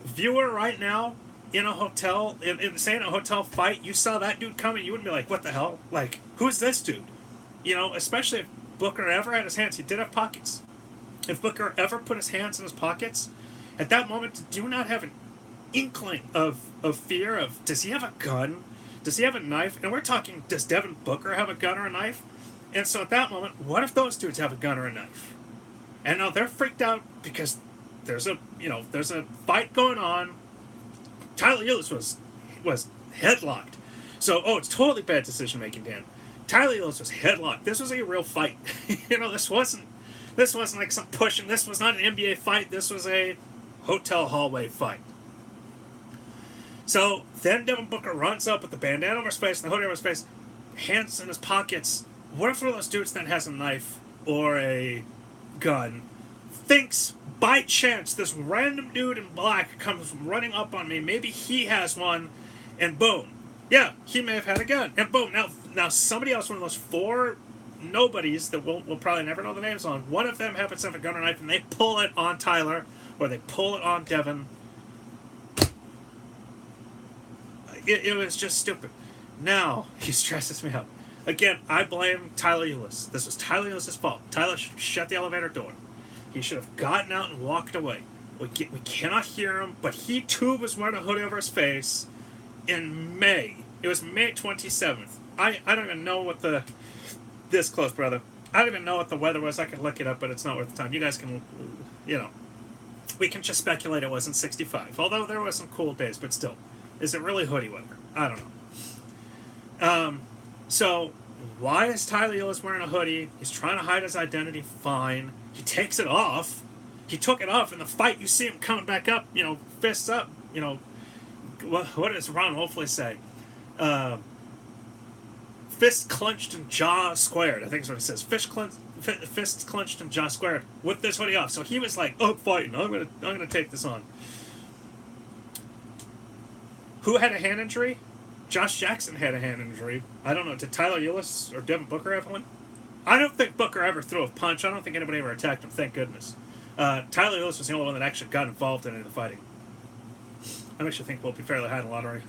viewer right now, in a hotel, in a hotel fight, you saw that dude coming, you wouldn't be like, "What the hell? Like, who's this dude?" Especially if Booker ever had his hands, he did have pockets. If Booker ever put his hands in his pockets, at that moment, do you not have an inkling of fear of, does he have a gun? Does he have a knife? And we're talking, does Devin Booker have a gun or a knife? And so at that moment, what if those dudes have a gun or a knife? And now they're freaked out because there's a fight going on. Tyler Ulis was headlocked. So, it's totally bad decision making, Dan. Tyler Ulis was headlocked. This was a real fight. This wasn't like some pushing. This was not an NBA fight. This was a hotel hallway fight. So then Devin Booker runs up with the bandana over his face and the hoodie over his face, hands in his pockets. What if one of those dudes then has a knife or a gun, thinks by chance this random dude in black comes running up on me, maybe he has one, and boom. Yeah, he may have had a gun. And boom, now somebody else, one of those 4 nobodies that we'll probably never know the names on, one of them happens to have a gun or knife, and they pull it on Tyler, or they pull it on Devin. It was just stupid. Now, he stresses me out. Again, I blame Tyler Ulis. This was Tyler Ulis' fault. Tyler should shut the elevator door. He should have gotten out and walked away. We cannot hear him, but he too was wearing a hoodie over his face in May. It was May 27th. I don't even know what this close, brother. I don't even know what the weather was. I could look it up, but it's not worth the time. You guys can, we can just speculate it wasn't 65. Although there were some cool days, but still. Is it really hoodie weather? I don't know. So, why is Tyler Ulis wearing a hoodie? He's trying to hide his identity. Fine. He takes it off. He took it off in the fight. You see him coming back up, fists up. What does Ron Wolfley say? Fist clenched and jaw squared. I think is what he says. Fists clenched and jaw squared with this hoodie off. So he was like, "Oh, fighting. I'm gonna take this on." Who had a hand injury? Josh Jackson had a hand injury. I don't know. Did Tyler Eulis or Devin Booker have one? I don't think Booker ever threw a punch. I don't think anybody ever attacked him. Thank goodness. Tyler Eulis was the only one that actually got involved in any of the fighting. I actually think we'll be fairly high in the lottery.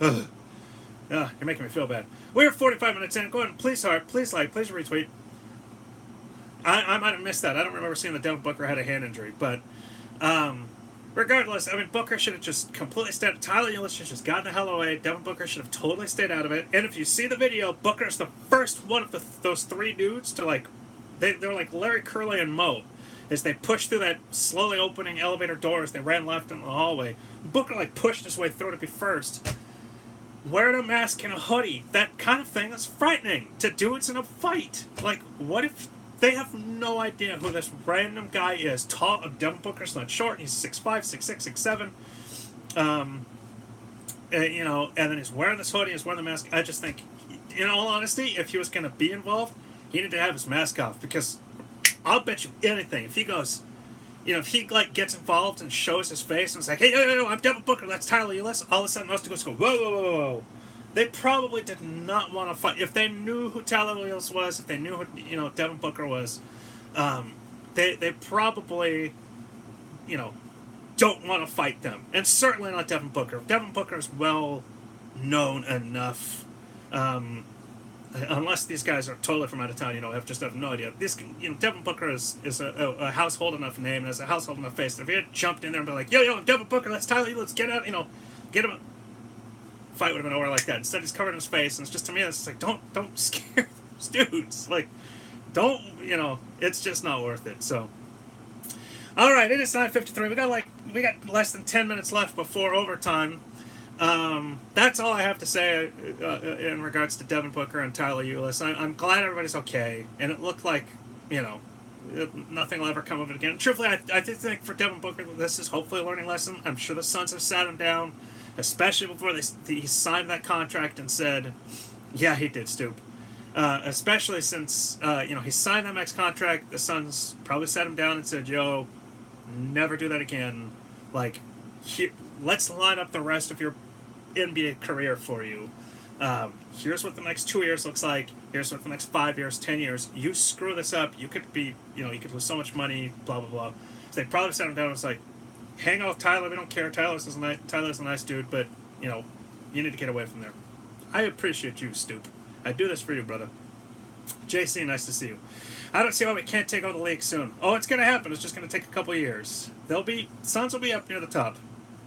You're making me feel bad. We're 45 minutes in. Go ahead and please heart, please like, please retweet. I might have missed that. I don't remember seeing that Devin Booker had a hand injury, but regardless, I mean, Booker should have just completely stayed. Tyler Eulis should have just gotten the hell away. Devin Booker should have totally stayed out of it. And if you see the video, Booker's the first one of those three dudes to like, they're like Larry Curly and Mo, as they pushed through that slowly opening elevator doors. They ran left in the hallway. Booker like pushed his way through to be first. Wearing a mask and a hoodie, that kind of thing is frightening to dudes in a fight. Like, what if they have no idea who this random guy is? Tall, Devin Booker's not short. He's 6'5", 6'6", 6'7". You know, and then he's wearing this hoodie, he's wearing the mask. I just think, in all honesty, if he was going to be involved, he needed to have his mask off, because I'll bet you anything, if he goes, you know, if he like gets involved and shows his face and is like, hey, no, I'm Devin Booker, that's Tyler Eulis, all of a sudden most of us go, whoa. They probably did not want to fight. If they knew who Tyler Eulis was, if they knew who, you know, Devin Booker was, they probably, you know, don't want to fight them. And certainly not Devin Booker. Devin Booker is well known enough, unless these guys are totally from out of town, you know, have no idea. This, you know, Devin Booker is a household enough name and has a household enough face that if he had jumped in there and been like, yo, Devin Booker, that's Tyler, let's get out, you know, get him. Fight would have been over like that. Instead, he's covered in his face, and it's just, to me, it's just like, don't scare those dudes. Like, don't, you know, it's just not worth it. So, all right, it is 9:53. We got less than 10 minutes left before overtime. That's all I have to say in regards to Devin Booker and Tyler Eulis. I'm glad everybody's okay, and it looked like, you know, nothing will ever come of it again. Truthfully, I did think for Devin Booker, this is hopefully a learning lesson. I'm sure the Suns have sat him down, especially before he signed that contract and said, yeah, he did stoop. Especially since, you know, he signed that max contract, the Suns probably sat him down and said, yo, never do that again. Like, let's line up the rest of your NBA career for you. Here's what the next 2 years looks like. Here's what the next 5 years, 10 years. You screw this up, you could be, you know, you could lose so much money, blah, blah, blah. So they probably sat him down and was like, hang out with Tyler, we don't care. Tyler's a nice dude, but, you know, you need to get away from there. I appreciate you, Stoop. I do this for you, brother. JC, nice to see you. I don't see why we can't take over the league soon. Oh, it's going to happen. It's just going to take a couple of years. Suns will be up near the top.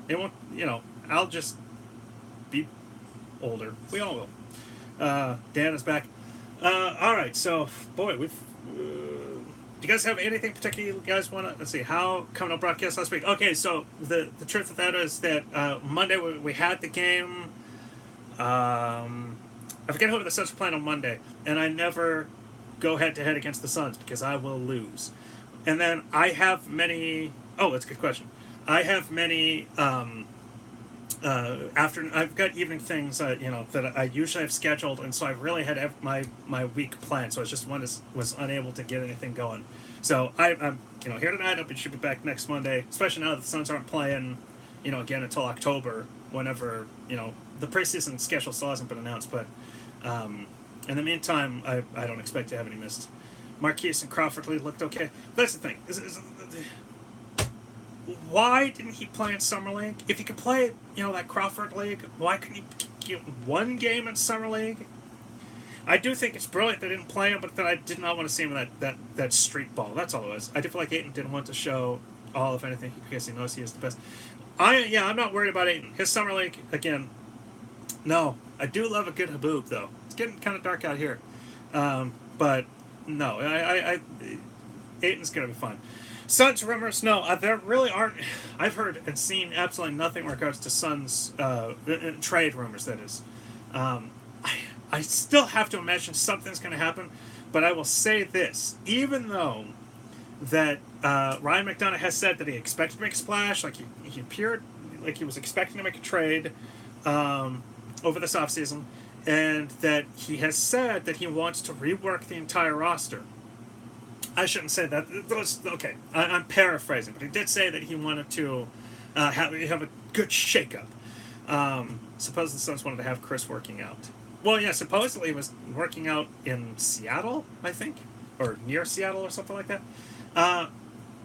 It won't, you know, I'll just be older. We all will. Dan is back. All right, so, boy, do you guys have anything particular you guys want to, let's see, how coming up broadcast last week? Okay, so the truth of that is that Monday we had the game. I forget who the Suns were playing on Monday, and I never go head-to-head against the Suns because I will lose. And then I have many, that's a good question. I have many, I've got evening things, you know, that I usually have scheduled, and so I really had my week planned, so I just was unable to get anything going. So I'm, you know, here tonight, I should be back next Monday, especially now that the Suns aren't playing, you know, again until October, whenever, you know, the preseason schedule still hasn't been announced, but in the meantime, I don't expect to have any missed. Marquise and Crawford Lee looked okay. That's the thing. Why didn't he play in Summer League? If he could play, you know, that Crawford League, why couldn't he get one game in Summer League? I do think it's brilliant they didn't play him, but then I did not want to see him in that street ball. That's all it was. I did feel like Ayton didn't want to show all of anything because he knows he is the best. I'm not worried about Ayton. His Summer League, again, no. I do love a good Haboob, though. It's getting kind of dark out here. But, no. Ayton's going to be fine. Suns rumors, no. There really aren't. I've heard and seen absolutely nothing in regards to Suns trade rumors, that is. I still have to imagine something's going to happen, but I will say this. Even though that Ryan McDonough has said that he expected to make a splash, like he appeared like he was expecting to make a trade over this offseason, and that he has said that he wants to rework the entire roster. I shouldn't say that. Okay, I'm paraphrasing, but he did say that he wanted to have a good shakeup. Suppose the Suns wanted to have Chris working out. Well, yeah, supposedly he was working out in Seattle, I think, or near Seattle or something like that. Uh,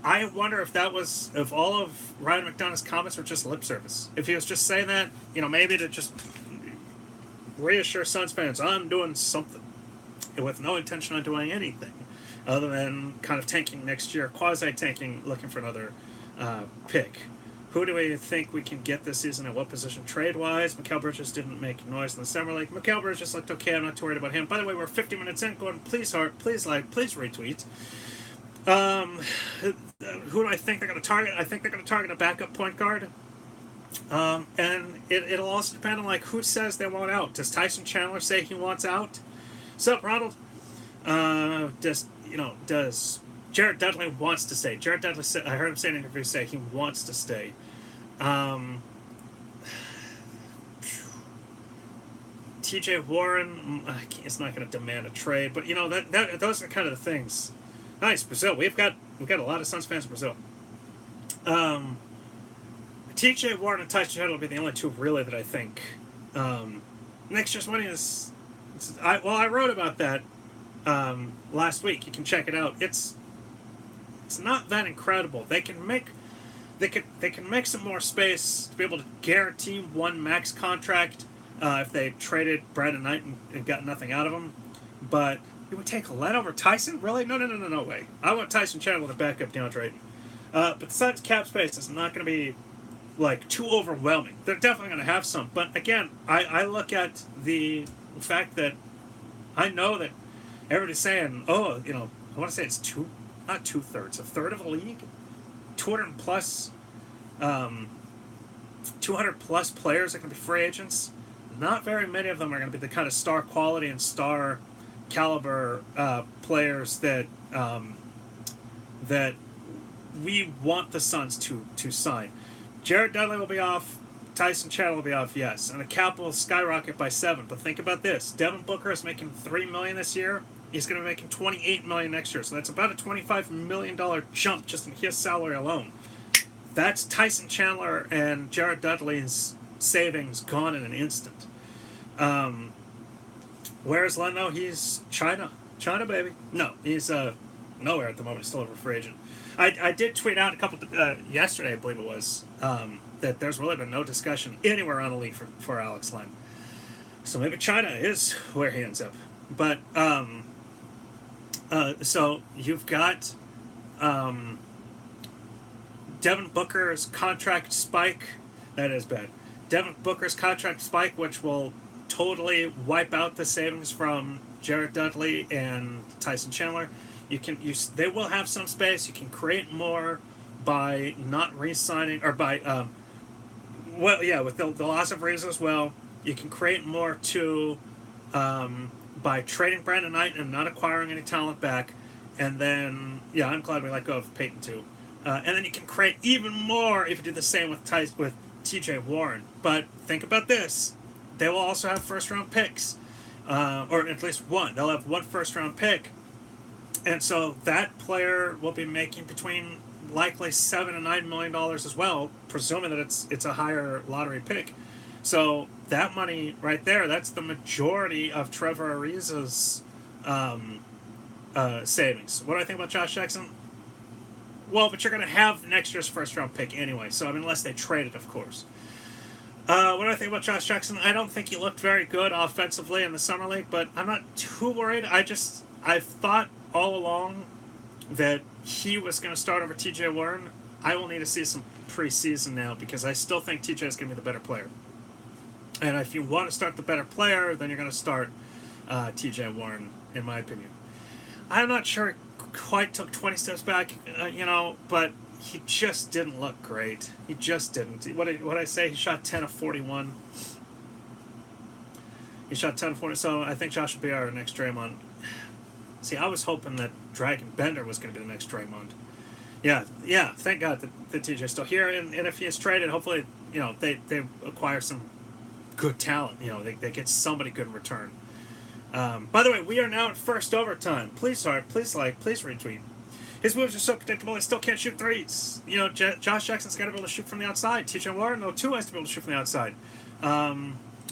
I wonder if that was, if all of Ryan McDonough's comments were just lip service. If he was just saying that, maybe to just reassure Suns fans, I'm doing something, with no intention on doing anything other than kind of tanking next year, quasi-tanking, looking for another pick. Who do we think we can get this season at what position trade-wise? Mikal Bridges didn't make noise in the summer league. Mikal Bridges looked okay. I'm not too worried about him. By the way, we're 50 minutes in. Go ahead and please heart, please like, please retweet. Who do I think they're going to target? I think they're going to target a backup point guard. And it'll also depend on who says they want out. Does Tyson Chandler say he wants out? Sup, Ronald? Does Jared Dudley wants to stay? Jared Dudley said, I heard him say in an interview say he wants to stay. TJ Warren is not going to demand a trade, but those are kind of the things. Nice, Brazil. We've got a lot of Suns fans in Brazil. TJ Warren and Tyson Chandler will be the only two really that I think. Next year's money is. I wrote about that last week. You can check it out. It's not that incredible. They can make some more space to be able to guarantee one max contract if they traded Brandon Knight and got nothing out of him. But it would take Len over Tyson? Really? No way. I want Tyson Chandler to back up DeAndre. But the Suns' cap space is not going to be too overwhelming. They're definitely going to have some. But again, I look at the fact that I know that everybody's saying, I want to say it's not 2/3, a third of the league, 200 plus players that can be free agents. Not very many of them are going to be the kind of star quality and star caliber players that that we want the Suns to sign. Jared Dudley will be off. Tyson Chandler will be off, yes. And the cap will skyrocket by 7. But think about this. Devin Booker is making $3 million this year. He's going to be making $28 million next year. So that's about a $25 million jump just in his salary alone. That's Tyson Chandler and Jared Dudley's savings gone in an instant. Where's Len, though? He's China. China, baby. No, he's nowhere at the moment. He's still a free agent. I did tweet out a couple yesterday, I believe it was, that there's really been no discussion anywhere around the league for Alex Len. So maybe China is where he ends up. But so you've got Devin Booker's contract spike. That is bad. Devin Booker's contract spike, which will totally wipe out the savings from Jared Dudley and Tyson Chandler. They will have some space. You can create more by not re-signing, or by with the loss of Reeves as well. You can create more too by trading Brandon Knight and not acquiring any talent back. And then I'm glad we let go of Peyton too. And then you can create even more if you do the same with TJ Warren. But think about this: they will also have first-round picks, or at least one. They'll have one first-round pick. And so that player will be making between likely $7 and $9 million as well, presuming that it's a higher lottery pick. So that money right there, that's the majority of Trevor Ariza's savings. What do I think about Josh Jackson? Well, but you're going to have next year's first-round pick anyway. So unless they trade it, of course. What do I think about Josh Jackson? I don't think he looked very good offensively in the summer league, but I'm not too worried. I've thought all along that he was going to start over TJ Warren. I will need to see some preseason now because I still think TJ is going to be the better player. And if you want to start the better player, then you're going to start TJ Warren, in my opinion. I'm not sure he quite took 20 steps back, but he just didn't look great. He just didn't. What did I say? He shot 10 of 41. He shot 10 of 40, so I think Josh will be our next Draymond. See, I was hoping that Dragon Bender was going to be the next Draymond. Yeah, thank God that TJ's still here. And if he is traded, hopefully, they acquire some good talent. They get somebody good in return. By the way, we are now at first overtime. Please retweet. His moves are so predictable, he still can't shoot threes. Josh Jackson's got to be able to shoot from the outside. TJ Warren, Tua has to be able to shoot from the outside.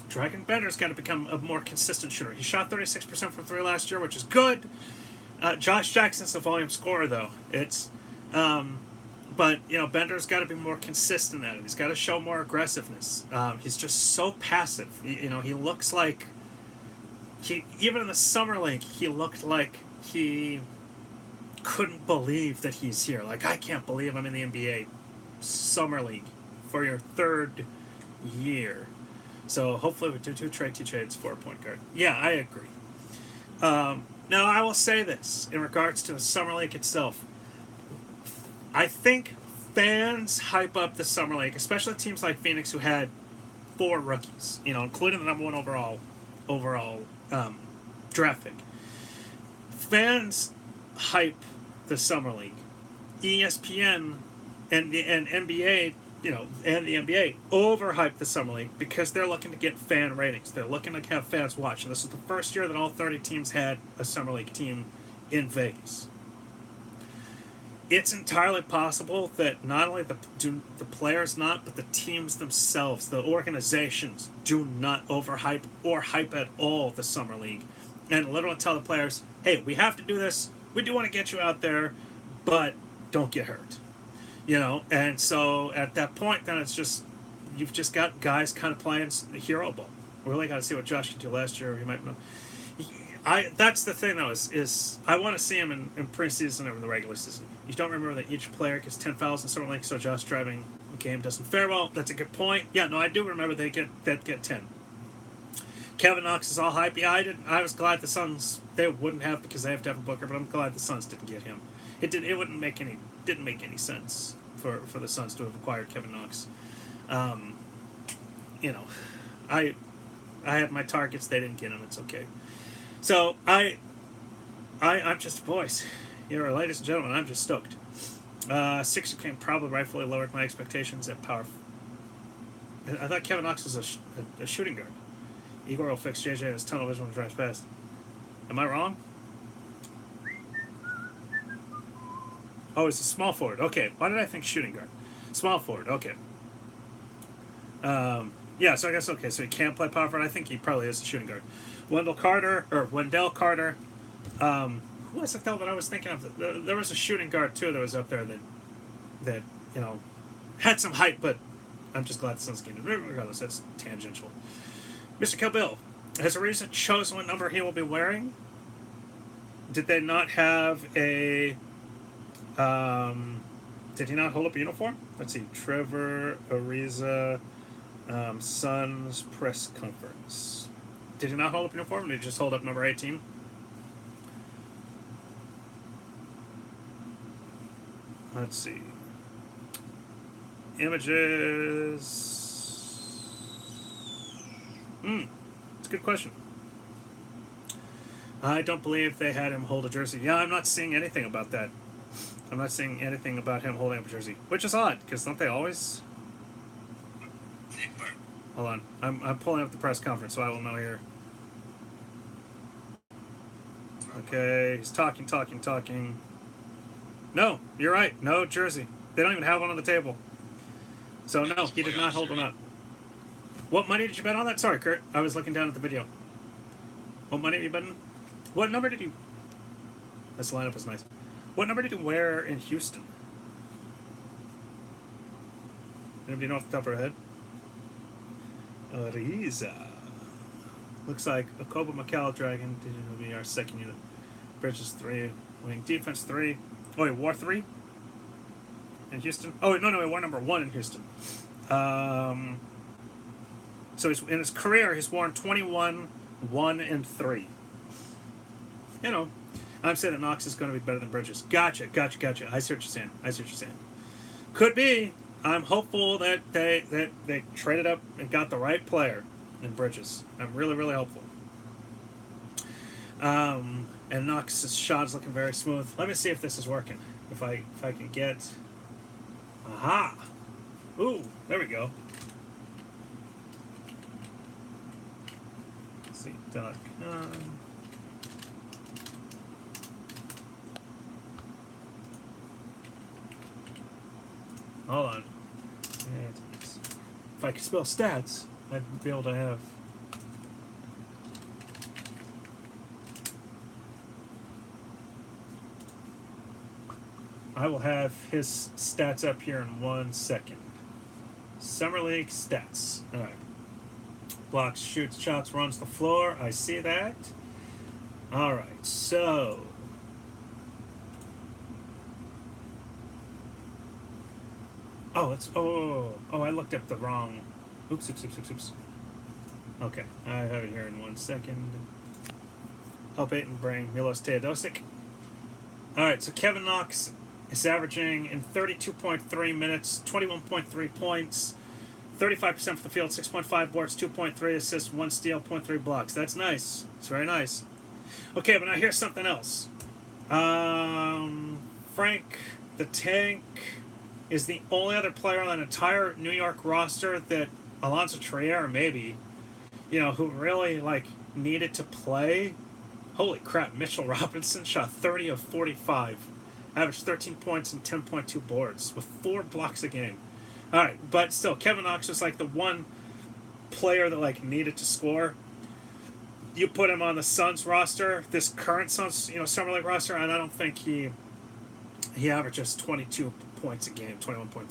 Dragon Bender's got to become a more consistent shooter. He shot 36% from three last year, which is good. Josh Jackson's a volume scorer, though. But Bender's got to be more consistent at it. He's got to show more aggressiveness. He's just so passive. He looks like even in the summer league, he looked like he couldn't believe that he's here. Like, I can't believe I'm in the NBA summer league for your third year. So hopefully we do Trey T-Chade's 4-point guard. Yeah, I agree. Now, I will say this in regards to the summer league itself. I think fans hype up the summer league, especially teams like Phoenix, who had 4 rookies, including the number 1 overall draft pick. Fans hype the summer league. ESPN and NBA, and the NBA overhype the summer league because they're looking to get fan ratings. They're looking to have fans watch. And this is the first year that all 30 teams had a summer league team in Vegas. It's entirely possible that not only the players but the teams themselves, the organizations, do not overhype or hype at all the summer league, and literally tell the players, "Hey, we have to do this. We do want to get you out there, but don't get hurt." And so at that point, then it's just you've just got guys kind of playing the hero ball. We really got to see what Josh could do last year. He might know. That's the thing, though, is I want to see him in preseason or in the regular season. You don't remember that each player gets 10 fouls in summer league, so Josh driving the game doesn't fare well. That's a good point. Yeah, no, I do remember they get 10. Kevin Knox is all hype. Yeah, I was glad the Suns, they wouldn't have because they have Devin Booker, but I'm glad the Suns didn't get him. It didn't make any sense for the Suns to have acquired Kevin Knox. I had my targets. They didn't get him. It's okay. So I'm just, boys, ladies and gentlemen, I'm just stoked. Sixer came probably rightfully lowered my expectations at power. I thought Kevin Knox was a shooting guard. Igor will fix JJ in his tunnel vision when he drives past. Am I wrong? Oh, it's a small forward. Okay. Why did I think shooting guard? Small forward. Okay. Yeah, so I guess, okay, so he can't play power forward. I think he probably is a shooting guard. Wendell Carter. Who was the hell that I was thinking of? There was a shooting guard, too, that was up there that had some hype, but I'm just glad the Suns came in. Regardless, that's tangential. Mr. Kill Bill, has Ariza chosen what number he will be wearing? Did they not have a... did he not hold up a uniform? Let's see. Trevor Ariza, Suns press conference. Did he not hold up a uniform? Did he just hold up number 18? Let's see. Images. It's a good question. I don't believe they had him hold a jersey. Yeah, I'm not seeing anything about that. I'm not seeing anything about him holding up a jersey, which is odd, because don't they always... Hold on. I'm pulling up the press conference, so I will know here. Okay, he's talking. No, you're right. No jersey. They don't even have one on the table. So, no, he did not hold one up. What money did you bet on that? Sorry, Kurt. I was looking down at the video. What money did you bet on? What number did you... This lineup is nice. What number did you wear in Houston? Anybody know off the top of our head? Ariza. Looks like Okobo Macau Dragon will be our second unit. Bridges 3. Wing defense 3. Oh, he wore 3? In Houston? Oh, no, he wore number 1 in Houston. So in his career, he's worn 21, 1, and 3. I'm saying that Knox is going to be better than Bridges. Gotcha. I see what you're saying. Could be. I'm hopeful that they traded up and got the right player in Bridges. I'm really, really hopeful. And Knox's shot is looking very smooth. Let me see if this is working. If I can get... Aha! Ooh, there we go. Let's see, Hold on. If I could spell stats, I'd be able to have I will have his stats up here in 1 second. Summer League stats. All right. Blocks, shoots, shots, runs the floor. I see that. All right. So. Oh, it's. Oh, I looked up the wrong. Oops. Okay. I have it here in 1 second. Help Aiton bring Milos Teodosic. All right. So Kevin Knox is averaging in 32.3 minutes, 21.3 points, 35% for the field, 6.5 boards, 2.3 assists, 1 steal, 0.3 blocks. That's nice. It's very nice. Okay, but now here's something else. Frank the Tank is the only other player on the entire New York roster that Alonzo Trier maybe, who really needed to play. Holy crap! Mitchell Robinson shot 30 of 45, averaged 13 points and 10.2 boards with 4 blocks a game. All right, but still, Kevin Knox was the one player that needed to score. You put him on the Suns roster, this current Suns Summer League roster, and I don't think he averages 22 points a game, 21.3.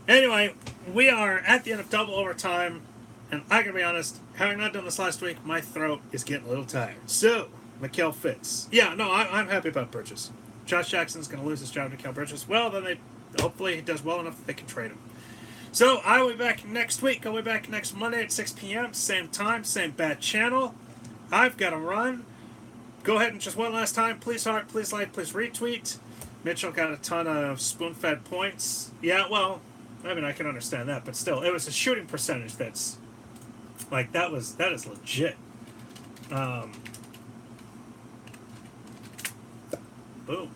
Anyway, we are at the end of double overtime, and I gotta be honest, having not done this last week, my throat is getting a little tired. So, Mikal Fitz. Yeah, no, I'm happy about Bridges. Josh Jackson's going to lose his job to Mikal Bridges. Well, then hopefully he does well enough that they can trade him. So, I will be back next week. I'll be back next Monday at 6 p.m., same time, same bad channel. I've got to run. Go ahead and just one last time, please heart, please like, please retweet. Mitchell got a ton of spoon-fed points. Yeah, well, I mean, I can understand that, but still, it was a shooting percentage that's, that is legit. Boom.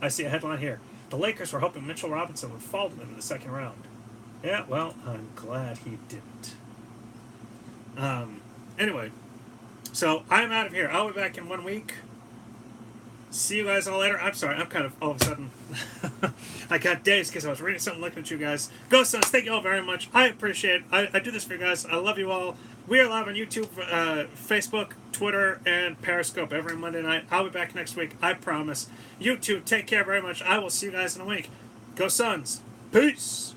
I see a headline here. The Lakers were hoping Mitchell Robinson would fall to them in the second round. Yeah, well, I'm glad he didn't. Anyway, so I'm out of here. I'll be back in 1 week. See you guys all later. I'm sorry, I'm kind of all of a sudden I got dazed because I was reading something, looking at you guys. Go Suns, thank you all very much. I appreciate it. I do this for you guys. I love you all. We are live on YouTube, Facebook, Twitter, and Periscope every Monday night. I'll be back next week, I promise. You too, take care very much. I will see you guys in a week. Go Suns. Peace.